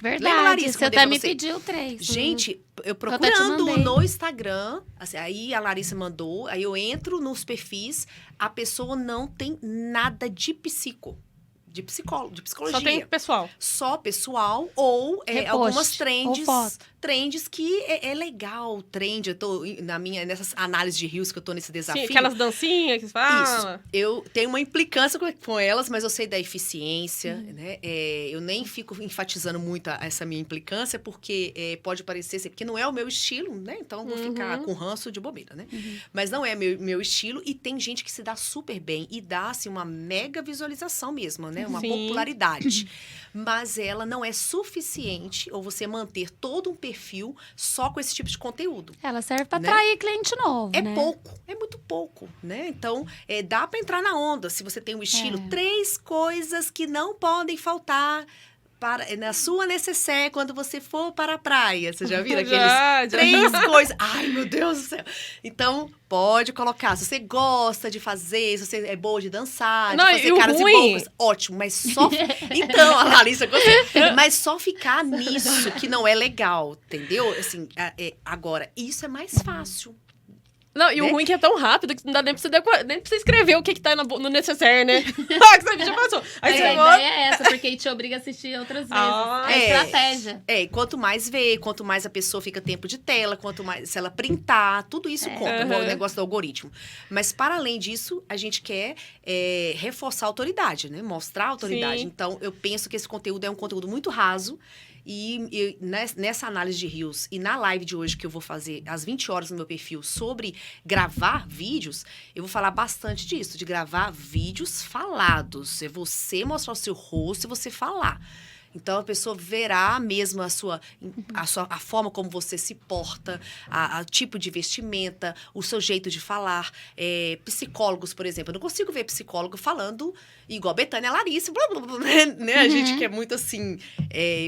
Verdade, Lembra, Larissa, você até me pediu 3. Gente, eu procurando no Instagram, assim, aí a Larissa mandou, aí eu entro nos perfis, a pessoa não tem nada de psicologia. Só tem pessoal. Só pessoal ou algumas trends que é legal, trend. Eu tô nessas análises de rios que eu tô nesse desafio. Sim, aquelas dancinhas que você fala. Isso. Eu tenho uma implicância com elas, mas eu sei da eficiência, né? Eu nem fico enfatizando muito essa minha implicância, porque pode parecer ser, porque não é o meu estilo, né? Então, eu vou ficar com ranço de bobeira, né? Mas não é meu estilo e tem gente que se dá super bem e dá, assim, uma mega visualização mesmo, né? Uma popularidade. Mas ela não é suficiente, ou você manter todo um perfil só com esse tipo de conteúdo. Ela serve para atrair cliente novo, né? Pouco, é muito pouco, né? Então, dá para entrar na onda, se você tem um estilo. 3 coisas que não podem faltar na sua necessaire quando você for para a praia. Você já viu aqueles 3 coisas? Ai, meu Deus do céu. Então, pode colocar. Se você gosta de fazer, se você é boa de dançar, de fazer caras e bocas, ótimo. Mas só... Então, a Larissa gostei. Mas só ficar nisso que não é legal, entendeu? Assim, agora, isso é mais fácil. Não, e o ruim é que é tão rápido que não dá nem pra você escrever o que tá no necessaire, né? Que você já passou. Aí a ideia é essa, porque te obriga a assistir outras vezes. Estratégia. Quanto mais vê, quanto mais a pessoa fica tempo de tela, quanto mais... Se ela printar, tudo isso conta, o negócio do algoritmo. Mas, para além disso, a gente quer reforçar a autoridade, né? Mostrar a autoridade. Sim. Então, eu penso que esse conteúdo é um conteúdo muito raso. E nessa análise de rios e na live de hoje que eu vou fazer às 20 horas no meu perfil sobre gravar vídeos, eu vou falar bastante disso, de gravar vídeos falados. É você mostrar o seu rosto e você falar. Então, a pessoa verá mesmo a forma como você se porta, o tipo de vestimenta, o seu jeito de falar. Psicólogos, por exemplo. Eu não consigo ver psicólogo falando igual Bethânia Larissa, blá, blá, blá, né? A gente que é muito assim...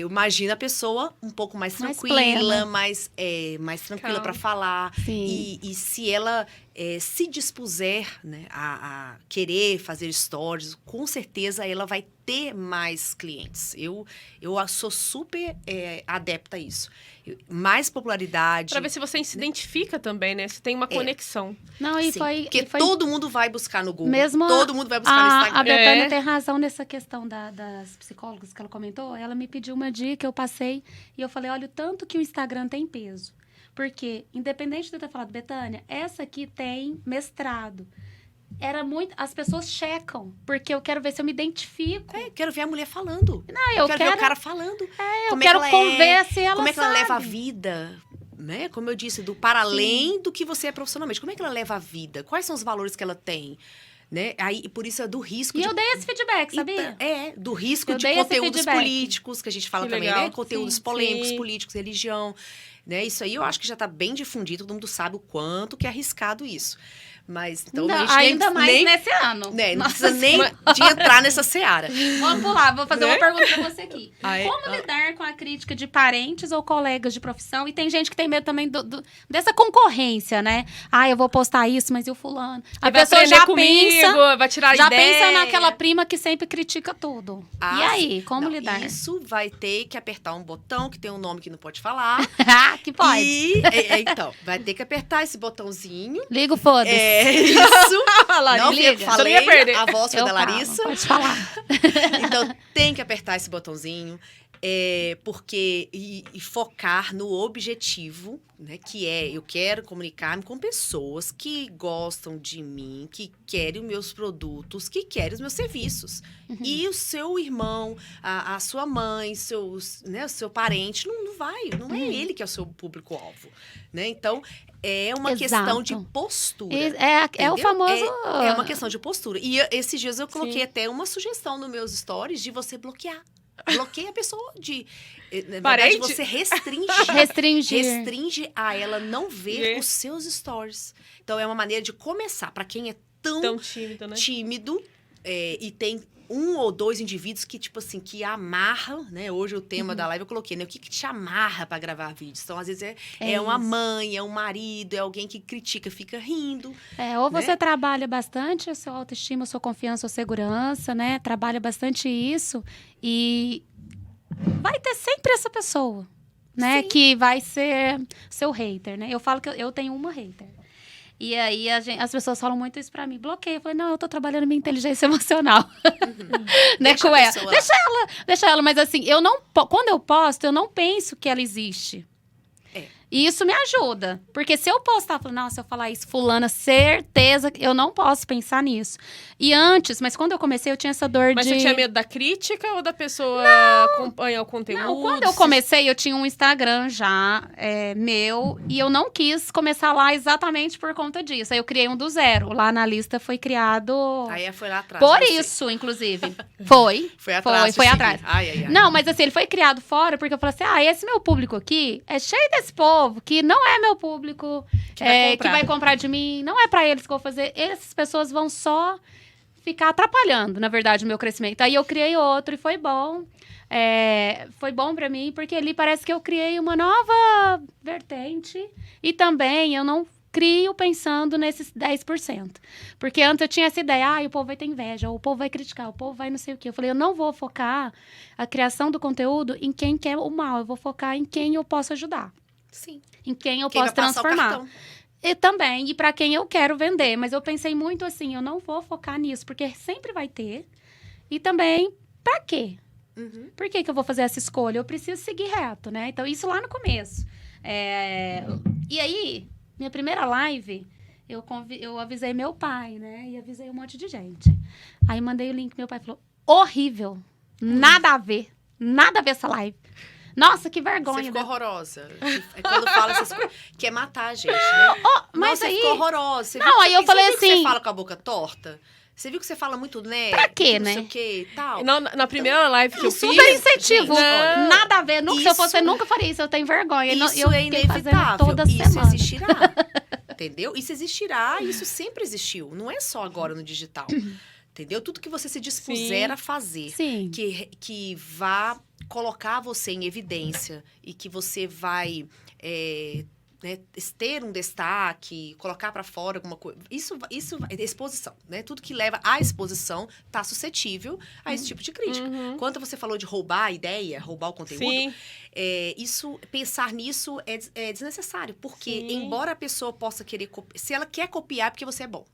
imagina a pessoa um pouco mais tranquila, mais tranquila para falar. Sim. E se ela se dispuser, né, a querer fazer stories, com certeza ela vai ter mais clientes. Eu sou super adepta a isso. Mais popularidade. Pra ver se você se identifica também, né? Se tem uma conexão. Não, Porque todo mundo vai buscar no Google. Mesmo todo mundo vai buscar no Instagram. A Bethânia tem razão nessa questão das psicólogas que ela comentou. Ela me pediu uma dica, eu passei e eu falei, olha o tanto que o Instagram tem peso. Porque, independente de eu ter falado, Bethânia, essa aqui tem mestrado. As pessoas checam, porque eu quero ver se eu me identifico. Quero ver a mulher falando. Não, eu quero ver o cara falando. Eu quero ver se ela como é que sabe. ela leva a vida, né? Como eu disse, para além do que você é profissionalmente. Como é que ela leva a vida? Quais são os valores que ela tem? Né? Aí, por isso é do risco eu dei esse feedback, sabia? Do risco de conteúdos políticos, que a gente fala também, né? Conteúdos polêmicos, políticos, religião. Né? Isso aí eu acho que já está bem difundido, todo mundo sabe o quanto que é arriscado isso. Mas, então, não, ainda mais nesse ano. Né, não precisa nem de entrar nessa seara. Vamos pular, vou fazer uma pergunta pra você aqui. Como lidar com a crítica de parentes ou colegas de profissão? E tem gente que tem medo também dessa concorrência, né? Eu vou postar isso, mas e o fulano? A pessoa já pensa, vai tirar já ideia. pensa naquela prima que sempre critica tudo. E aí, como lidar? Isso vai ter que apertar um botão que tem um nome que não pode falar. Que pode. Então, vai ter que apertar esse botãozinho. Liga o foda-se. Isso. Não liga. Falei, a voz foi da Larissa. Pode falar. Então, tem que apertar esse botãozinho. Porque e focar no objetivo, né? Que eu quero comunicar-me com pessoas que gostam de mim, que querem os meus produtos, que querem os meus serviços. E o seu irmão, a sua mãe, o seu parente, não é ele que é o seu público-alvo, né? Então, é uma questão de postura. É o famoso... É uma questão de postura. E esses dias eu coloquei até uma sugestão nos meus stories de você bloquear. Bloqueia a pessoa na verdade, você restringe a ela não ver os seus stories. Então, é uma maneira de começar. Para quem é tão tímido, né? E tem um ou dois indivíduos que, tipo assim, que amarram, né? Hoje o tema da live eu coloquei, né? O que te amarra para gravar vídeos? Então, às vezes, é uma mãe, é um marido, é alguém que critica, fica rindo. Ou você trabalha bastante a sua autoestima, a sua confiança, a sua segurança, né? Trabalha bastante isso e vai ter sempre essa pessoa, né? Sim. Que vai ser seu hater, né? Eu falo que eu tenho uma hater. E aí, as pessoas falam muito isso pra mim. Bloqueia. Eu falei, não, eu tô trabalhando minha inteligência emocional. Né, com ela. Deixa ela. Mas assim, quando eu posto, eu não penso que ela existe. E isso me ajuda. Porque se eu postar, se eu falar isso, fulana, certeza que eu não posso pensar nisso. E antes, mas quando eu comecei, eu tinha essa dor Mas você tinha medo da crítica ou da pessoa acompanhar o conteúdo? Não, quando eu comecei, eu tinha um Instagram já, meu, e eu não quis começar lá exatamente por conta disso. Aí eu criei um do zero. Lá na lista foi criado... Aí foi lá atrás. Por isso, inclusive. Foi atrás. Ai. Não, mas assim, ele foi criado fora porque eu falei assim, esse meu público aqui é cheio desse povo que não é meu público, que vai comprar de mim, não é pra eles que eu vou fazer. Essas pessoas vão só ficar atrapalhando, na verdade, o meu crescimento. Aí eu criei outro e foi bom. Foi bom pra mim, porque ali parece que eu criei uma nova vertente. E também eu não crio pensando nesses 10%. Porque antes eu tinha essa ideia, o povo vai ter inveja, ou o povo vai criticar, o povo vai não sei o quê. Eu falei, eu não vou focar a criação do conteúdo em quem quer o mal, eu vou focar em quem eu posso ajudar. Sim. Em quem eu posso transformar. E também, e para quem eu quero vender. Mas eu pensei muito assim, eu não vou focar nisso, porque sempre vai ter. E também, para quê? Por que eu vou fazer essa escolha? Eu preciso seguir reto, né? Então, isso lá no começo. E aí, minha primeira live, eu avisei meu pai, né? E avisei um monte de gente. Aí, mandei o link, meu pai falou, horrível, nada a ver essa live. Nossa, que vergonha. Você ficou horrorosa. Quando fala essas coisas, quer matar a gente, né? Mas Nossa, aí... ficou horrorosa. Aí eu falei assim... Você fala com a boca torta? Você viu que você fala muito, né? Pra quê, não né? sei o quê e tal. Na primeira live que eu fiz... Super incentivo. Gente, olha, Nada a ver. Se eu fosse, eu isso- nunca faria isso. Eu tenho vergonha. Isso eu é fiquei fazendo inevitável. toda Isso semana. existirá. Entendeu? Isso existirá. Isso sempre existiu. Não é só agora no digital. Entendeu? Tudo que você se dispuser Sim. a fazer. Sim. Que vá colocar você em evidência e que você vai né, ter um destaque, colocar para fora alguma coisa. Isso é exposição, né? Tudo que leva à exposição está suscetível a esse tipo de crítica. Uhum. Quando você falou de roubar a ideia, roubar o conteúdo, Sim. pensar nisso é desnecessário, porque Sim. embora a pessoa possa querer copiar, se ela quer copiar é porque você é bom.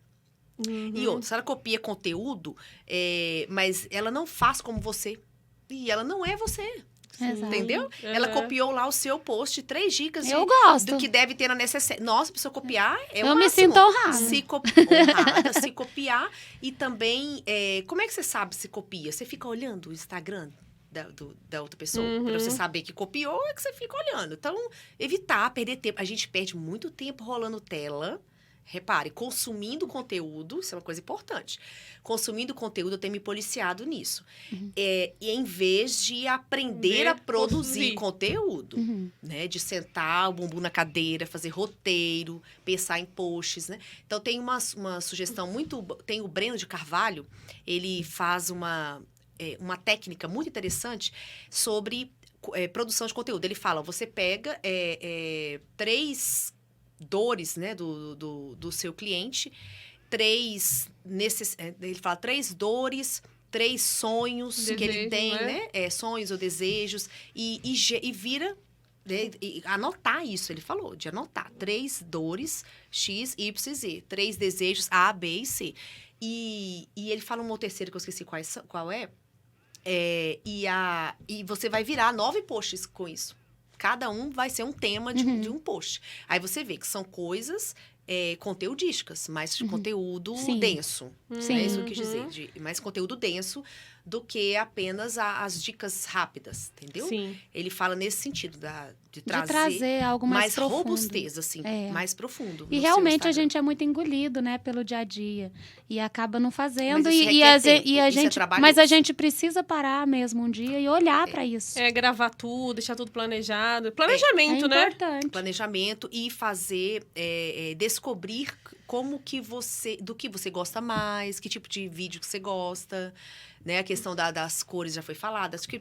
Uhum. E outra, se ela copia conteúdo, mas ela não faz como você. E ela não é você, Exato. entendeu? Ela copiou lá o seu post, 3 dicas Eu gosto. do que deve ter na necessidade. Nossa, a pessoa copiar é o Eu me máximo. sinto honrada. Honrada, se copiar. E também, como é que você sabe se copia? Você fica olhando o Instagram da outra pessoa? Uhum. Pra você saber que copiou, é que você fica olhando. Então, evitar perder tempo. A gente perde muito tempo rolando tela. Repare, consumindo conteúdo, isso é uma coisa importante. Consumindo conteúdo, eu tenho me policiado nisso. E em vez de aprender a produzir conteúdo, né? De sentar o bumbum na cadeira, fazer roteiro, pensar em posts, né? Então, tem uma sugestão muito... Tem o Breno de Carvalho, ele faz uma técnica muito interessante sobre produção de conteúdo. Ele fala, você pega 3... dores, né, do seu cliente, ele fala 3 dores, 3 sonhos que ele tem, né? Sonhos ou desejos, e vira, né, e anotar isso, ele falou, de anotar 3 dores, X, Y, Z, 3 desejos, A, B e C. E ele fala um terceiro que eu esqueci qual é, e você vai virar 9 posts com isso. Cada um vai ser um tema de um post. Aí você vê que são coisas conteudísticas, mais conteúdo denso. Sim. É isso que eu quis dizer. Mais conteúdo denso do que apenas as dicas rápidas, entendeu? Sim. Ele fala nesse sentido, de De trazer trazer algo mais profundo. robustez, assim, mais profundo. E no realmente seu a Instagram. gente é muito engolido, né, pelo dia a dia. E acaba não fazendo. Mas isso E requer a tempo, gente, isso é trabalhoso. mas a gente precisa parar mesmo um dia e olhar para isso. Gravar tudo, deixar tudo planejado. Planejamento, É né? importante. Planejamento e fazer, descobrir do que você gosta mais, que tipo de vídeo que você gosta, né? A questão das cores já foi falada, as que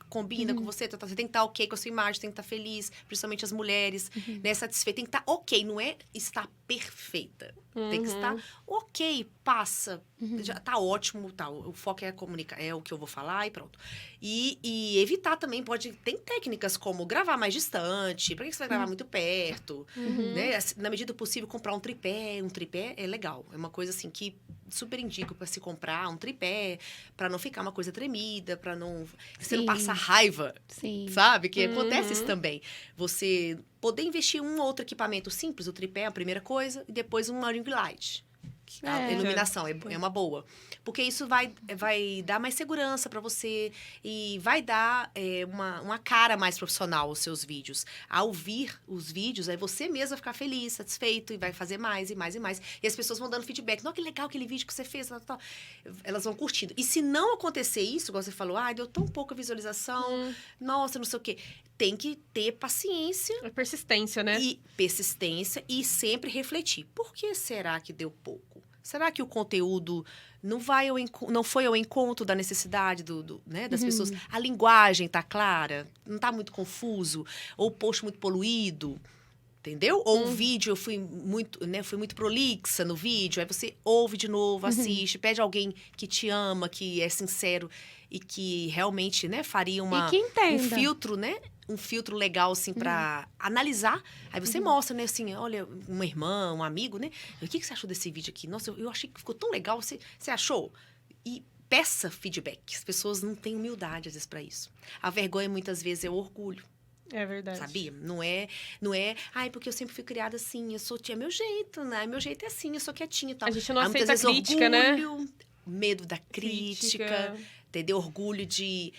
combina com você, você tem que estar ok com a sua imagem, tem que estar feliz, principalmente as mulheres, né? Satisfeita, tem que estar ok, não é estar perfeita. Tem que estar ok, passa, já tá ótimo, tá, o foco é comunicar, é o que eu vou falar e pronto. E evitar também, tem técnicas como gravar mais distante, pra que você vai gravar muito perto, né? Na medida do possível, comprar um tripé é legal, é uma coisa assim que super indico para se comprar um tripé, para não ficar uma coisa tremida, para você não passar raiva, sabe? Que acontece isso também. Você poder investir um ou outro equipamento simples, o tripé é a primeira coisa, e depois um ring light. A iluminação é uma boa. Porque isso vai dar mais segurança para você e vai dar uma cara mais profissional aos seus vídeos. Ao ver os vídeos, aí você mesmo vai ficar feliz, satisfeito e vai fazer mais e mais e mais. E as pessoas vão dando feedback. Não, que legal aquele vídeo que você fez. Tal, tal. Elas vão curtindo. E se não acontecer isso, igual você falou, deu tão pouca visualização, nossa, não sei o quê. Tem que ter paciência. A persistência, né? E persistência e sempre refletir. Por que será que deu pouco? Será que o conteúdo não foi ao encontro da necessidade né, das pessoas? A linguagem está clara? Não está muito confuso? Ou o post muito poluído? Entendeu? Ou o vídeo, eu fui muito prolixa no vídeo. Aí você ouve de novo, assiste, pede alguém que te ama, que é sincero e que realmente, né, faria E que entenda. um filtro, né? Um filtro legal, assim, pra analisar. Aí você mostra, né, assim, olha, uma irmã, um amigo, né? O que você achou desse vídeo aqui? Nossa, eu achei que ficou tão legal. Você achou? E peça feedback. As pessoas não têm humildade, às vezes, pra isso. A vergonha, muitas vezes, é o orgulho. É verdade. Sabia? Não é, porque eu sempre fui criada assim, é meu jeito, né? Meu jeito é assim, eu sou quietinha e tal. A gente não muitas aceita vezes crítica, orgulho, medo da crítica, ter orgulho de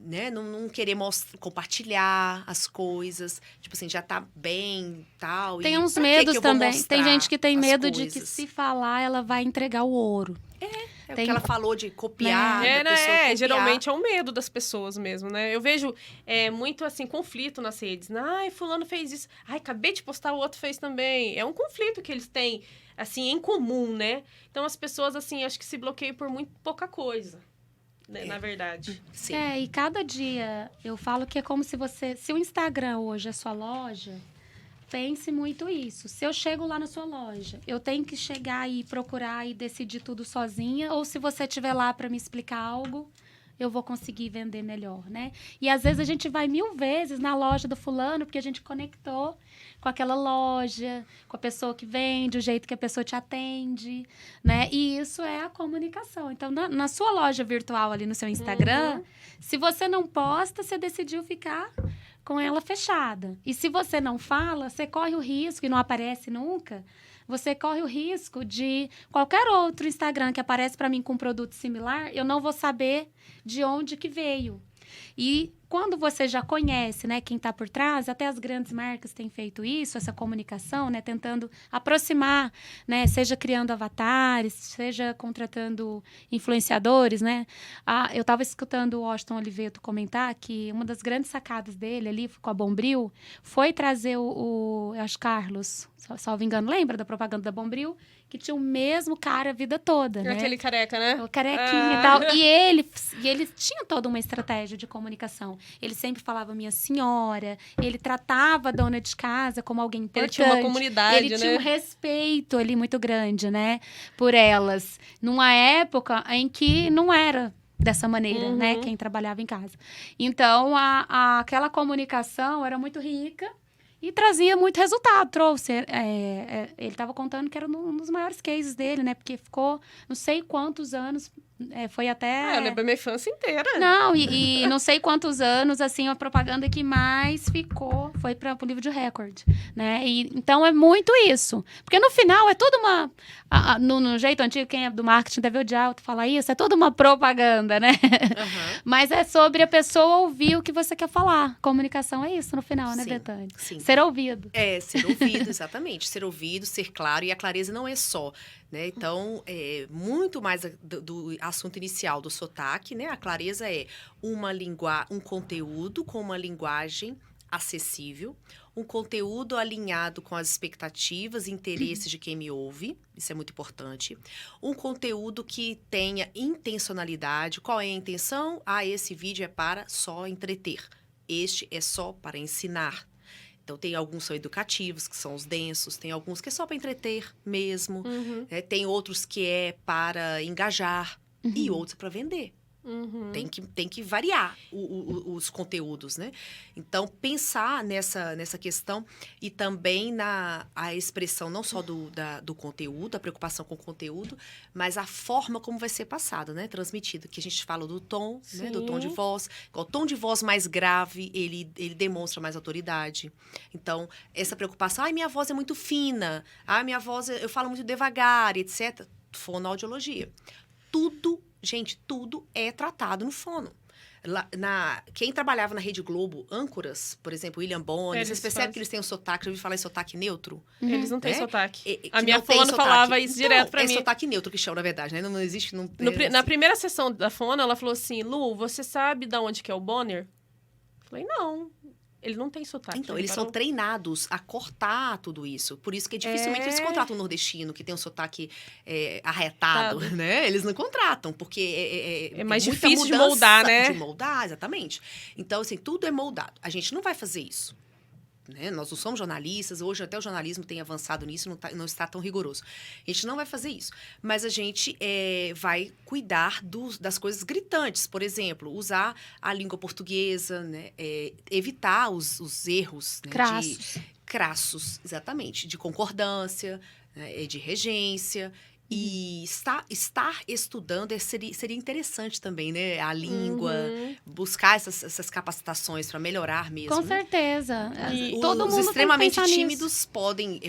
né, não querer compartilhar as coisas. Tipo assim, já tá bem, tal. Tem e uns pra que medos que eu vou também. Tem mostrar gente que tem as medo de que coisas? se falar, ela vai entregar o ouro. É o tem- que ela falou de copiar, da Né, pessoa copiar. geralmente é um medo das pessoas mesmo, né? Eu vejo muito, assim, conflito nas redes. Ai, fulano fez isso. Ai, acabei de postar, o outro fez também. É um conflito que eles têm, assim, em comum, né? Então, as pessoas, assim, acho que se bloqueiam por muito pouca coisa, né? Na verdade. Sim. E cada dia eu falo que é como se você... Se o Instagram hoje é sua loja, pense muito isso. Se eu chego lá na sua loja, eu tenho que chegar e procurar e decidir tudo sozinha, ou se você estiver lá para me explicar algo, eu vou conseguir vender melhor, né? E às vezes a gente vai 1000 vezes na loja do fulano porque a gente conectou com aquela loja, com a pessoa que vende, o jeito que a pessoa te atende, né? E isso é a comunicação. Então, na sua loja virtual ali no seu Instagram, se você não posta, você decidiu ficar com ela fechada. E se você não fala, você corre o risco, e não aparece nunca, você corre o risco de qualquer outro Instagram que aparece para mim com um produto similar, eu não vou saber de onde que veio. E quando você já conhece, né, quem está por trás, até as grandes marcas têm feito isso, essa comunicação, né, tentando aproximar, né, seja criando avatares, seja contratando influenciadores, né. Eu estava escutando o Washington Oliveto comentar que uma das grandes sacadas dele ali com a Bombril foi trazer eu acho, Carlos, salvo engano, lembra da propaganda da Bombril? Que tinha o mesmo cara a vida toda, né? Aquele careca, né? O carequinha e tal. E ele tinha toda uma estratégia de comunicação. Ele sempre falava minha senhora, ele tratava a dona de casa como alguém importante. Ele tinha uma comunidade, Ele tinha um respeito ali muito grande, né? Por elas. Numa época em que não era dessa maneira, né? Quem trabalhava em casa. Então, aquela comunicação era muito rica. E trazia muito resultado, trouxe. Ele estava contando que era um dos maiores cases dele, né? Porque ficou não sei quantos anos, foi até... eu lembro a minha infância inteira. Não, e não sei quantos anos, assim, a propaganda que mais ficou foi para o livro de recorde, né? Então, é muito isso. Porque no final é tudo uma... No jeito antigo, quem é do marketing deve odiar falar isso, é tudo uma propaganda, né? Mas é sobre a pessoa ouvir o que você quer falar. Comunicação é isso no final, né, Sim, Betânia? sim. Ser ouvido. Ser ouvido, exatamente. Ser ouvido, ser claro. E a clareza não é só, né? Então, muito mais do assunto inicial do sotaque, né? A clareza é um conteúdo com uma linguagem acessível, um conteúdo alinhado com as expectativas e interesses de quem me ouve, isso é muito importante. Um conteúdo que tenha intencionalidade. Qual é a intenção? Esse vídeo é para só entreter. Este é só para ensinar. Então, tem alguns que são educativos, que são os densos. Tem alguns que é só para entreter mesmo. Tem outros que é para engajar. E outros para vender. Tem que variar os conteúdos, né? Então, pensar nessa questão e também a expressão não só do conteúdo, a preocupação com o conteúdo, mas a forma como vai ser passado, né? Transmitido. Que a gente fala do tom, né? Do tom de voz. O tom de voz mais grave, ele demonstra mais autoridade. Então, essa preocupação, minha voz é muito fina, minha voz, eu falo muito devagar, etc. Fonoaudiologia. Gente, tudo é tratado no fono. Quem trabalhava na Rede Globo, âncoras, por exemplo, William Bonner, vocês percebem que eles têm um sotaque, já ouvi falar em sotaque neutro? Eles não têm sotaque. A minha fono falava isso direto pra mim. É sotaque neutro que chama, na verdade, né? Não existe... Na primeira sessão da fono, ela falou assim, Lu, você sabe de onde que é o Bonner? Eu falei, não. Ele não tem sotaque. Então, eles são treinados a cortar tudo isso. Por isso que dificilmente eles contratam um nordestino que tem um sotaque arretado, né? Eles não contratam, porque é mais muita difícil de moldar, né? De moldar, exatamente. Então, assim, tudo é moldado. A gente não vai fazer isso. Né? Nós não somos jornalistas, hoje até o jornalismo tem avançado nisso, não está tão rigoroso. A gente não vai fazer isso, mas a gente vai cuidar das coisas gritantes, por exemplo, usar a língua portuguesa, né? Evitar os erros, né? Crassos. Crassos, exatamente, de concordância, né? De regência. E estar estudando seria interessante também, né? A língua, buscar essas capacitações para melhorar mesmo. Com né? certeza. E Todo Os mundo extremamente tem que pensar tímidos podem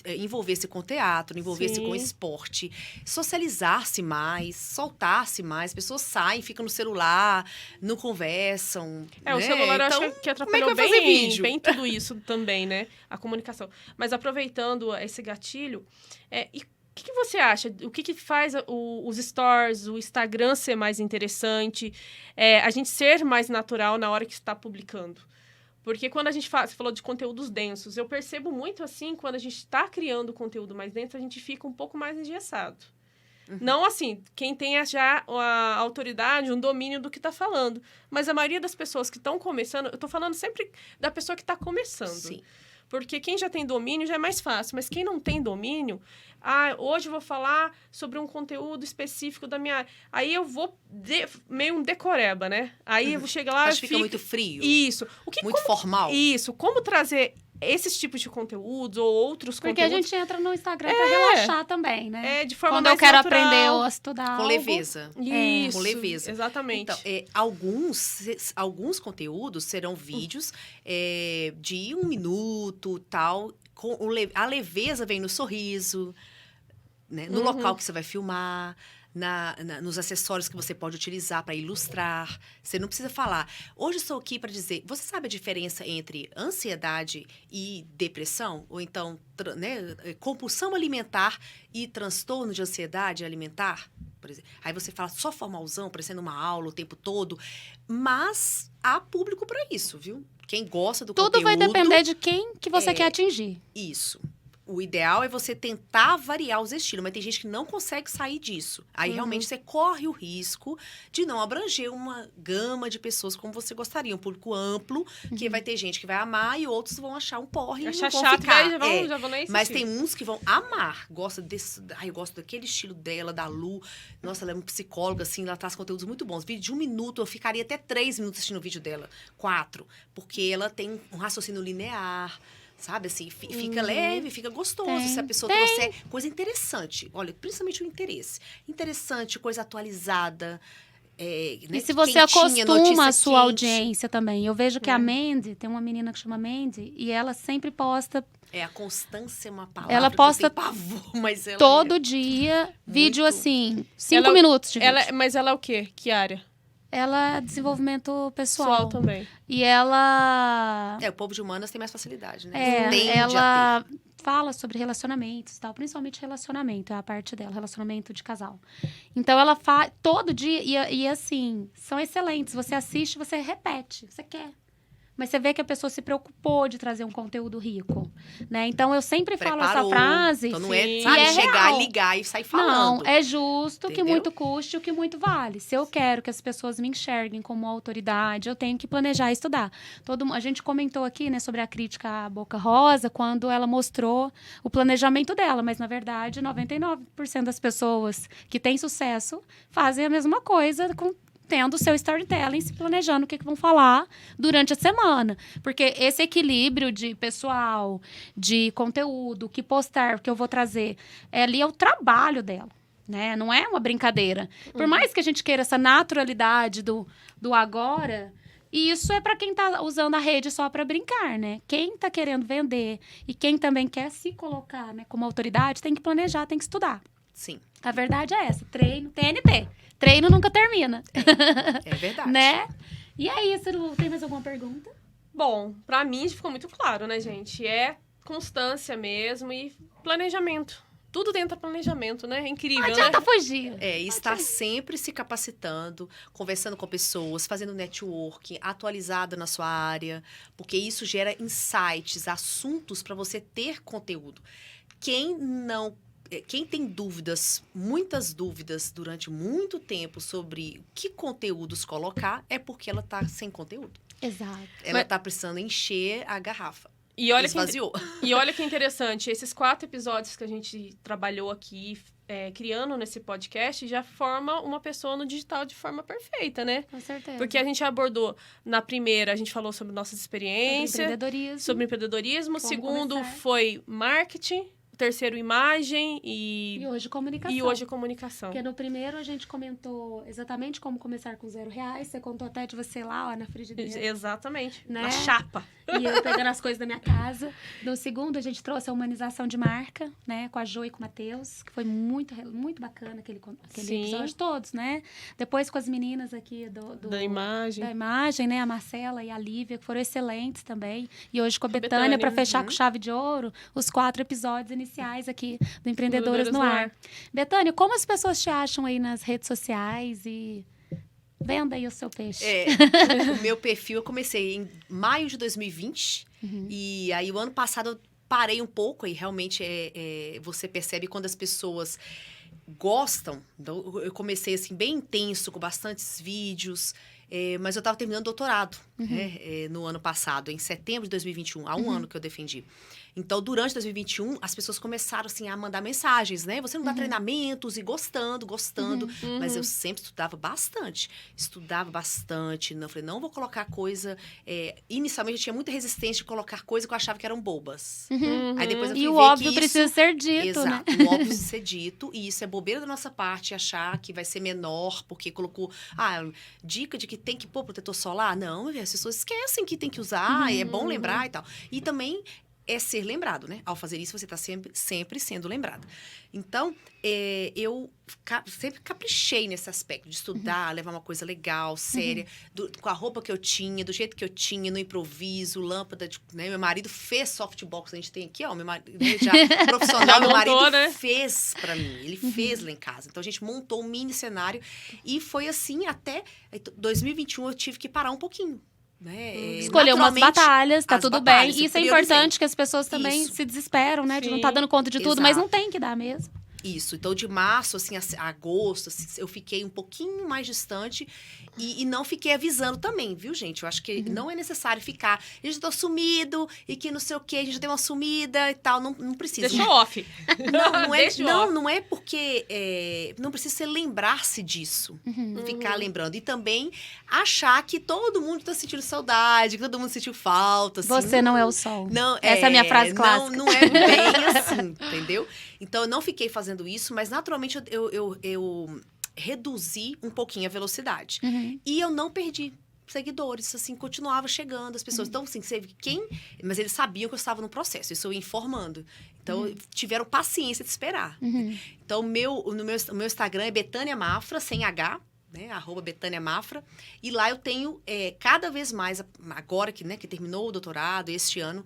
envolver-se com teatro, envolver-se com esporte, socializar-se mais, soltar-se mais. Pessoas saem, ficam no celular, não conversam. O né? celular eu Então, acho que atrapalhou como é que vai fazer vídeo? bem tudo isso também, né? A comunicação. Mas aproveitando esse gatilho, e o que você acha? O que faz os stories, o Instagram ser mais interessante? A gente ser mais natural na hora que está publicando? Porque quando a gente fala, você falou de conteúdos densos, eu percebo muito assim, quando a gente está criando conteúdo mais denso, a gente fica um pouco mais engessado. Não assim, quem tem já a autoridade, um domínio do que está falando. Mas a maioria das pessoas que estão começando, eu estou falando sempre da pessoa que está começando. Sim. Porque quem já tem domínio já é mais fácil, mas quem não tem domínio, hoje eu vou falar sobre um conteúdo específico da minha área. Aí eu vou meio um decoreba, né? Aí eu vou chegar lá... Acho que fica muito frio. Isso. Muito formal. Isso. Como trazer esses tipos de conteúdos ou outros Porque conteúdos... a gente entra no Instagram pra relaxar também, né? De forma Quando mais eu quero natural. aprender ou estudar Com algo. leveza. Isso. Com leveza. Exatamente. Então, alguns conteúdos serão vídeos de 1 minuto, tal. A leveza vem no sorriso, né? No local que você vai filmar, nos acessórios que você pode utilizar para ilustrar. Você não precisa falar. Hoje estou aqui para dizer, você sabe a diferença entre ansiedade e depressão? Ou então, compulsão alimentar e transtorno de ansiedade alimentar? Por exemplo. Aí você fala só formalzão, parecendo uma aula o tempo todo. Mas há público para isso, viu? Quem gosta do conteúdo... Tudo vai depender de quem que você quer atingir. Isso. O ideal é você tentar variar os estilos, mas tem gente que não consegue sair disso. Aí, realmente, você corre o risco de não abranger uma gama de pessoas como você gostaria. Um público amplo, que vai ter gente que vai amar e outros vão achar um porre e não vão chato, ficar. Já vão nem assistir. Mas tem uns que vão amar. Eu gosto daquele estilo dela, da Lu. Nossa, ela é uma psicóloga, assim, ela traz conteúdos muito bons. Vídeo de 1 minuto, eu ficaria até 3 minutos assistindo o vídeo dela. 4. Porque ela tem um raciocínio linear. Sabe, assim, fica leve, fica gostoso. Se a pessoa trouxer coisa interessante. Olha, principalmente o interesse. Interessante, coisa atualizada. E se você acostuma a sua audiência também. Eu vejo que a Mandy, tem uma menina que chama Mandy, e ela sempre posta... A constância é uma palavra ela posta que eu tenho pavor, mas ela todo dia, vídeo assim, 5 minutos de vídeo. Mas ela é o quê? Que área? Ela é desenvolvimento pessoal. Também. E ela... o povo de humanas tem mais facilidade, né? Ela fala sobre relacionamentos e tal. Principalmente relacionamento, é a parte dela. Relacionamento de casal. Então, ela faz todo dia. E assim, são excelentes. Você assiste, você repete. Você quer. Mas você vê que a pessoa se preocupou de trazer um conteúdo rico, né? Então, eu sempre falo essa frase. Então, não chegar real. e ligar e sair falando. Não, é justo. Entendeu? Que muito custe o que muito vale. Se eu quero que as pessoas me enxerguem como autoridade, eu tenho que planejar e estudar. A gente comentou aqui, né, sobre a crítica à Boca Rosa, quando ela mostrou o planejamento dela. Mas, na verdade, 99% das pessoas que têm sucesso fazem a mesma coisa tendo o seu storytelling, se planejando o que vão falar durante a semana. Porque esse equilíbrio de pessoal, de conteúdo, o que postar, o que eu vou trazer, ali é o trabalho dela, né? Não é uma brincadeira. Por mais que a gente queira essa naturalidade do agora, isso é para quem tá usando a rede só para brincar, né? Quem tá querendo vender e quem também quer se colocar, né, como autoridade, tem que planejar, tem que estudar. Sim. A verdade é essa. Treino, TNT. Treino nunca termina. É verdade. Né? E é isso, Lu. Tem mais alguma pergunta? Bom, pra mim ficou muito claro, né, gente? É constância mesmo e planejamento. Tudo dentro do planejamento, né? É incrível, Não adianta né? fugir. Estar sempre se capacitando, conversando com pessoas, fazendo networking, atualizada na sua área, porque isso gera insights, assuntos para você ter conteúdo. Quem tem dúvidas, muitas dúvidas durante muito tempo sobre que conteúdos colocar, é porque ela está sem conteúdo. Exato. Ela está precisando encher a garrafa. E olha, esvaziou. E olha que interessante, esses 4 episódios que a gente trabalhou aqui, criando nesse podcast, já forma uma pessoa no digital de forma perfeita, né? Com certeza. Porque a gente abordou, na primeira, a gente falou sobre nossas experiências, sobre empreendedorismo. Como Segundo, começar. foi marketing. terceiro imagem E hoje comunicação. e hoje comunicação. Porque no primeiro a gente comentou exatamente como começar com R$0. Você contou até de você lá, ó, na frigideira. Exatamente. Né? Na chapa. E eu pegando as coisas da minha casa. No segundo, a gente trouxe a humanização de marca, né? Com a Jo e com o Matheus, que foi muito, muito bacana aquele Sim. episódio, todos, né? Depois com as meninas aqui Da imagem. da imagem, né? A Marcela e a Lívia, que foram excelentes também. E hoje com a Betânia, para fechar com chave de ouro, os 4 episódios iniciais aqui do Empreendedoras no Ar. Betânia, como as pessoas te acham aí nas redes sociais e... Venda aí o seu peixe. O meu perfil eu comecei em maio de 2020. E aí, o ano passado, eu parei um pouco. E realmente, você percebe quando as pessoas gostam. Então, eu comecei, assim, bem intenso, com bastantes vídeos. Mas eu estava terminando doutorado, no ano passado, em setembro de 2021. Há um ano que eu defendi. Então, durante 2021, as pessoas começaram, assim, a mandar mensagens, né? Você não dá treinamentos e gostando. Mas eu sempre estudava bastante. Não, eu falei, não vou colocar coisa... inicialmente, eu tinha muita resistência de colocar coisa que eu achava que eram bobas. Aí depois eu fui E o ver óbvio que precisa ser dito, né? Exato, o óbvio precisa ser dito. E isso é bobeira da nossa parte, achar que vai ser menor, porque colocou... dica de que tem que pôr protetor solar? Não, as pessoas esquecem que tem que usar, é bom lembrar e tal. E também... é ser lembrado, né? Ao fazer isso, você está sempre sendo lembrado. Então, eu sempre caprichei nesse aspecto de estudar, levar uma coisa legal, séria, com a roupa que eu tinha, do jeito que eu tinha, no improviso, lâmpada, né? Meu marido fez softbox, a gente tem aqui, ó, meu marido já profissional, meu marido fez pra mim, ele fez lá em casa. Então, a gente montou um mini cenário e foi assim até 2021 eu tive que parar um pouquinho. Né? Escolher umas batalhas, tá tudo bem. Isso é importante que as pessoas também se desesperam, né? De não estar dando conta de tudo, mas não tem que dar mesmo. Isso. Então, de março, assim, a agosto, assim, eu fiquei um pouquinho mais distante e não fiquei avisando também, viu, gente? Eu acho que não é necessário ficar. A gente tá sumido e que não sei o quê, a gente já deu uma sumida e tal. Não precisa. Deixa off. Não é porque... não precisa lembrar-se disso. Ficar lembrando. E também achar que todo mundo tá sentindo saudade, que todo mundo sentiu falta. Assim. Você não é o sol. Não, essa é a minha frase clássica. Não é bem assim, entendeu? Então, eu não fiquei fazendo isso, mas naturalmente eu reduzi um pouquinho a velocidade. E eu não perdi seguidores, assim, continuava chegando as pessoas. Então, assim, mas eles sabiam que eu estava no processo, isso eu ia informando. Então, tiveram paciência de esperar. Então, o meu Instagram é Betânia Mafra, sem H, né? @Betânia Mafra. E lá eu tenho cada vez mais, agora que terminou o doutorado, este ano,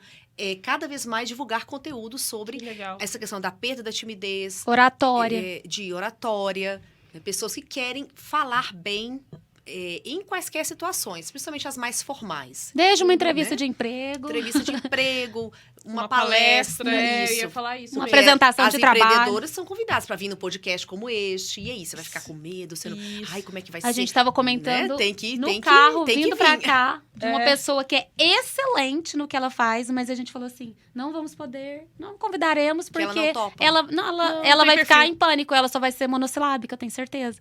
cada vez mais divulgar conteúdo sobre essa questão da perda da timidez. Oratória. De oratória. Né? Pessoas que querem falar bem em quaisquer situações, principalmente as mais formais. Desde uma entrevista de emprego. Entrevista de emprego, uma palestra. Eu ia falar isso. Uma apresentação de trabalho. As empreendedoras são convidadas para vir no podcast como este. E aí, você vai ficar com medo? Você não... Ai, como é que vai ser? A gente estava comentando né? no carro, vindo para cá, de uma pessoa que é excelente no que ela faz, mas a gente falou assim, não vamos poder, não convidaremos, porque ela vai ficar em pânico, ela só vai ser monossilábica, eu tenho certeza.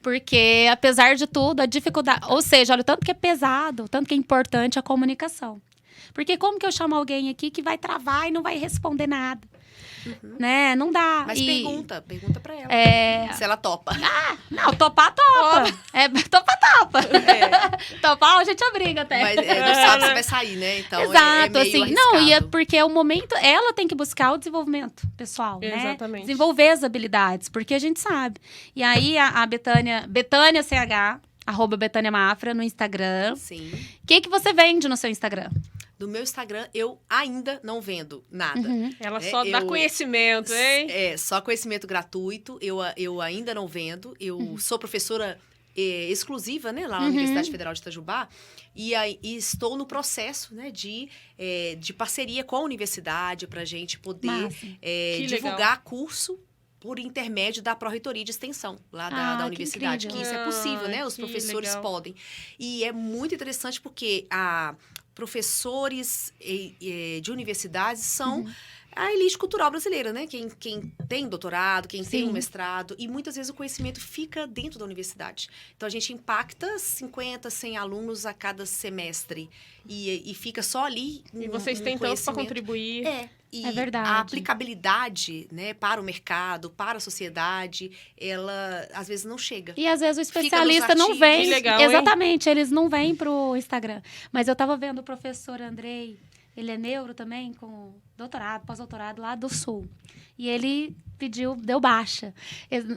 Porque, apesar de tudo, a dificuldade... Ou seja, olha, o tanto que é pesado, o tanto que é importante a comunicação. Porque como que eu chamo alguém aqui que vai travar e não vai responder nada? Né? Não dá. Mas pergunta pra ela. Se ela topa. Não, topar, topa. Topa. Topar, a gente obriga até. Mas não sabe se vai sair, né? Então, exato, meio assim. arriscado. Não, e é porque é o momento... Ela tem que buscar o desenvolvimento pessoal, né? Exatamente. Desenvolver as habilidades, porque a gente sabe. E aí, a Betânia CH, @Betânia Mafra, no Instagram. Sim. O que você vende no seu Instagram? No meu Instagram, eu ainda não vendo nada. Ela só dá conhecimento, hein? Só conhecimento gratuito. Eu ainda não vendo. Eu sou professora exclusiva, né? Lá na Universidade Federal de Itajubá. E estou no processo, né? De parceria com a universidade para a gente poder divulgar curso por intermédio da Pró-Reitoria de Extensão, lá da universidade. Que isso é possível, né? Os professores podem. E é muito interessante porque professores de universidades são a elite cultural brasileira, né? Quem tem doutorado, quem tem Sim. um mestrado. E muitas vezes o conhecimento fica dentro da universidade. Então, a gente impacta 50, 100 alunos a cada semestre. E fica só ali E vocês têm tanto para conhecimento. contribuir. E É verdade. a aplicabilidade, né, para o mercado, para a sociedade, ela às vezes não chega. E às vezes o Fica nos especialista não artigos. vem. Que legal, hein? Exatamente, eles não vêm pro Instagram. Mas eu tava vendo o professor Andrei, ele é neuro também, com doutorado, pós-doutorado lá do Sul. E ele deu baixa.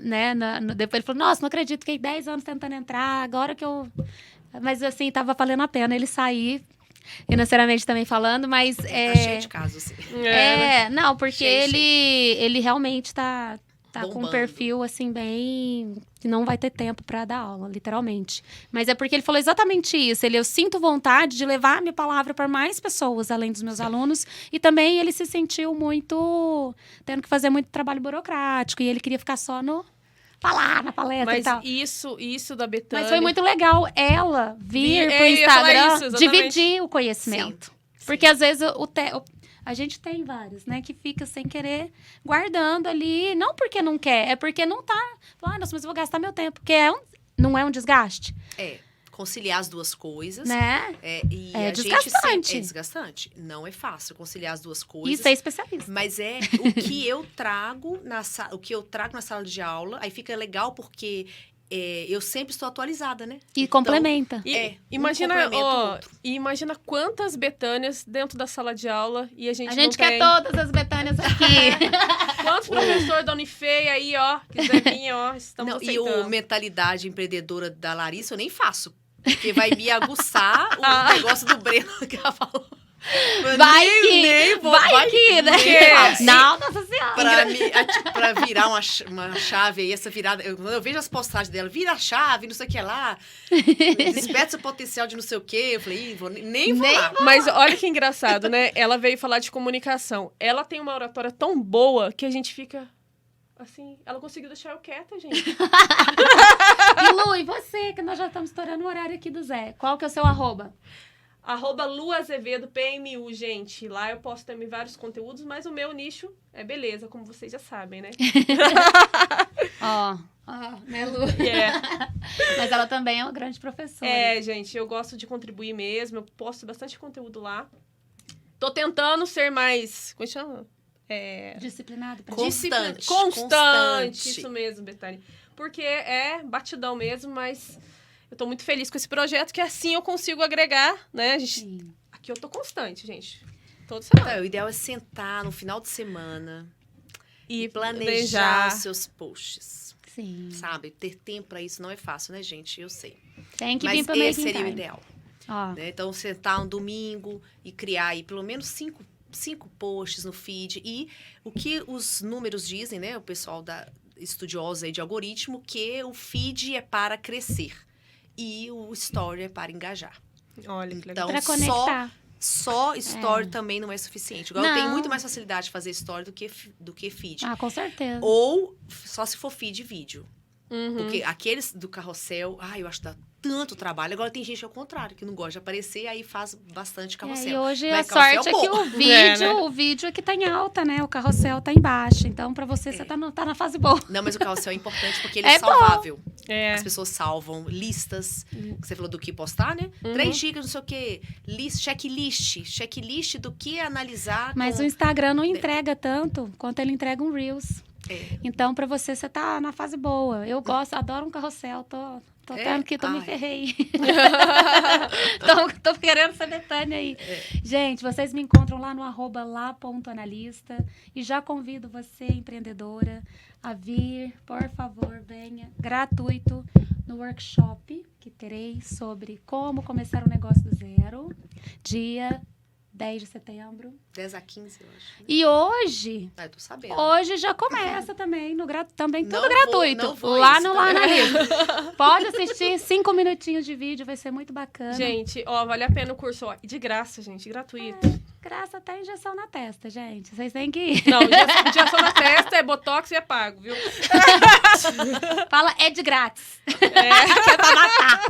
Né? Depois ele falou, nossa, não acredito, fiquei 10 anos tentando entrar, agora que eu... Mas assim, tava valendo a pena ele sair, financeiramente também falando, mas... Tá cheio de casos, assim. Não, porque Cheio, ele realmente tá com um Bombando. perfil, assim, bem... que não vai ter tempo para dar aula, literalmente. Mas é porque ele falou exatamente isso. Eu sinto vontade de levar a minha palavra para mais pessoas, além dos meus alunos. E também ele se sentiu muito... tendo que fazer muito trabalho burocrático. E ele queria ficar só falar na palestra e Mas tal. isso da Betânia... Mas foi muito legal ela vir pro eu ia falar Instagram isso, exatamente. dividir o conhecimento. Porque às vezes a gente tem vários, né? Que fica sem querer guardando ali. Não porque não quer, é porque não tá. Nossa, mas eu vou gastar meu tempo. Porque não é um desgaste, Conciliar as duas coisas. né? E É a gente desgastante. é desgastante. Não é fácil conciliar as duas E coisas. ser especialista. Mas é o que eu trago na sala de aula. Aí fica legal porque eu sempre estou atualizada, né? E Então, complementa. Imagina, complementa o outro. imagina quantas Betânias dentro da sala de aula e a gente A não gente quer tem. todas as Betânias aqui. Quantos professores da Unifei aí, ó, quiser vir, ó, estamos Não, e aceitando. o mentalidade empreendedora da Larissa eu nem faço. Porque vai me aguçar o negócio do Breno que ela falou. Vai Vai que, né? faço. Não, nossa senhora. Pra virar uma chave aí, essa virada. Eu vejo as postagens dela, vira a chave, não sei o que lá. Desperta seu potencial de não sei o quê. Eu falei, nem vou lá. Mas olha que engraçado, né? Ela veio falar de comunicação. Ela tem uma oratória tão boa que a gente fica... Assim, ela conseguiu deixar eu quieta, gente. E Lu, e você, que nós já estamos estourando o horário aqui do Zé. Qual que é o seu @? @Lu Azevedo, PMU, gente. Lá eu posto também vários conteúdos, mas o meu nicho é beleza, como vocês já sabem, né? Ó, né, Lu? Mas ela também é uma grande professora. Gente, eu gosto de contribuir mesmo. Eu posto bastante conteúdo lá. Tô tentando ser mais... Como chama? Disciplinado pra Constante. Constante. Isso mesmo, Betânia. Porque é batidão mesmo, mas eu tô muito feliz com esse projeto, que assim eu consigo agregar, né? Sim. Aqui eu tô constante, gente. Toda semana. O ideal é sentar no final de semana E planejar os seus posts. Sim. Sabe? Ter tempo pra isso não é fácil, né, gente? Eu sei. Tem que Mas vir pra esse Making seria o Time. ideal. Ó, Né? Então, sentar um domingo e criar aí pelo menos cinco posts no feed. E o que os números dizem, né? O pessoal estudioso aí de algoritmo, que o feed é para crescer e o story é para engajar. Olha, que legal. Então, pra conectar. só story também não é suficiente. Igual eu Não. tenho muito mais facilidade de fazer story do que feed. Ah, com certeza. Ou só se for feed e vídeo. Uhum. Porque aqueles do carrossel, eu acho que dá tanto trabalho. Agora tem gente ao contrário, que não gosta de aparecer, aí faz bastante carrossel. E hoje Mas a sorte é que pouco. o vídeo é que tá em alta, né? O carrossel tá embaixo. Então, pra você, você tá na fase boa. Não, mas o carrossel é importante porque ele É é salvável. É. As pessoas salvam listas. Você falou do que postar, né? 3 dicas, não sei o quê. Checklist do que analisar. Mas o Instagram não entrega tanto quanto ele entrega um Reels. Então, pra você tá na fase boa. Eu adoro um carrossel. Tô tendo que me ferrei. tô querendo ser Betânia aí. Gente, vocês me encontram lá no @lá.analista. E já convido você, empreendedora, a vir, por favor, venha, gratuito, no workshop que terei sobre como começar um negócio do zero, dia 10 de setembro. 10 a 15, eu acho. Né? E hoje... Eu tô sabendo. Hoje já começa também, também tudo Não gratuito. não vou lá isso, no tá? Lá Analista. Pode assistir 5 minutinhos de vídeo, vai ser muito bacana. Gente, vale a pena o curso, ó. E de graça, gente, gratuito. Graça até injeção na testa, gente. Vocês têm que ir. Não, injeção na testa, é botox e é pago, viu? Fala, é de grátis. É. Que é pra matar.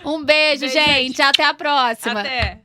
Não. Um beijo, Beijo, gente. Até a próxima. Até.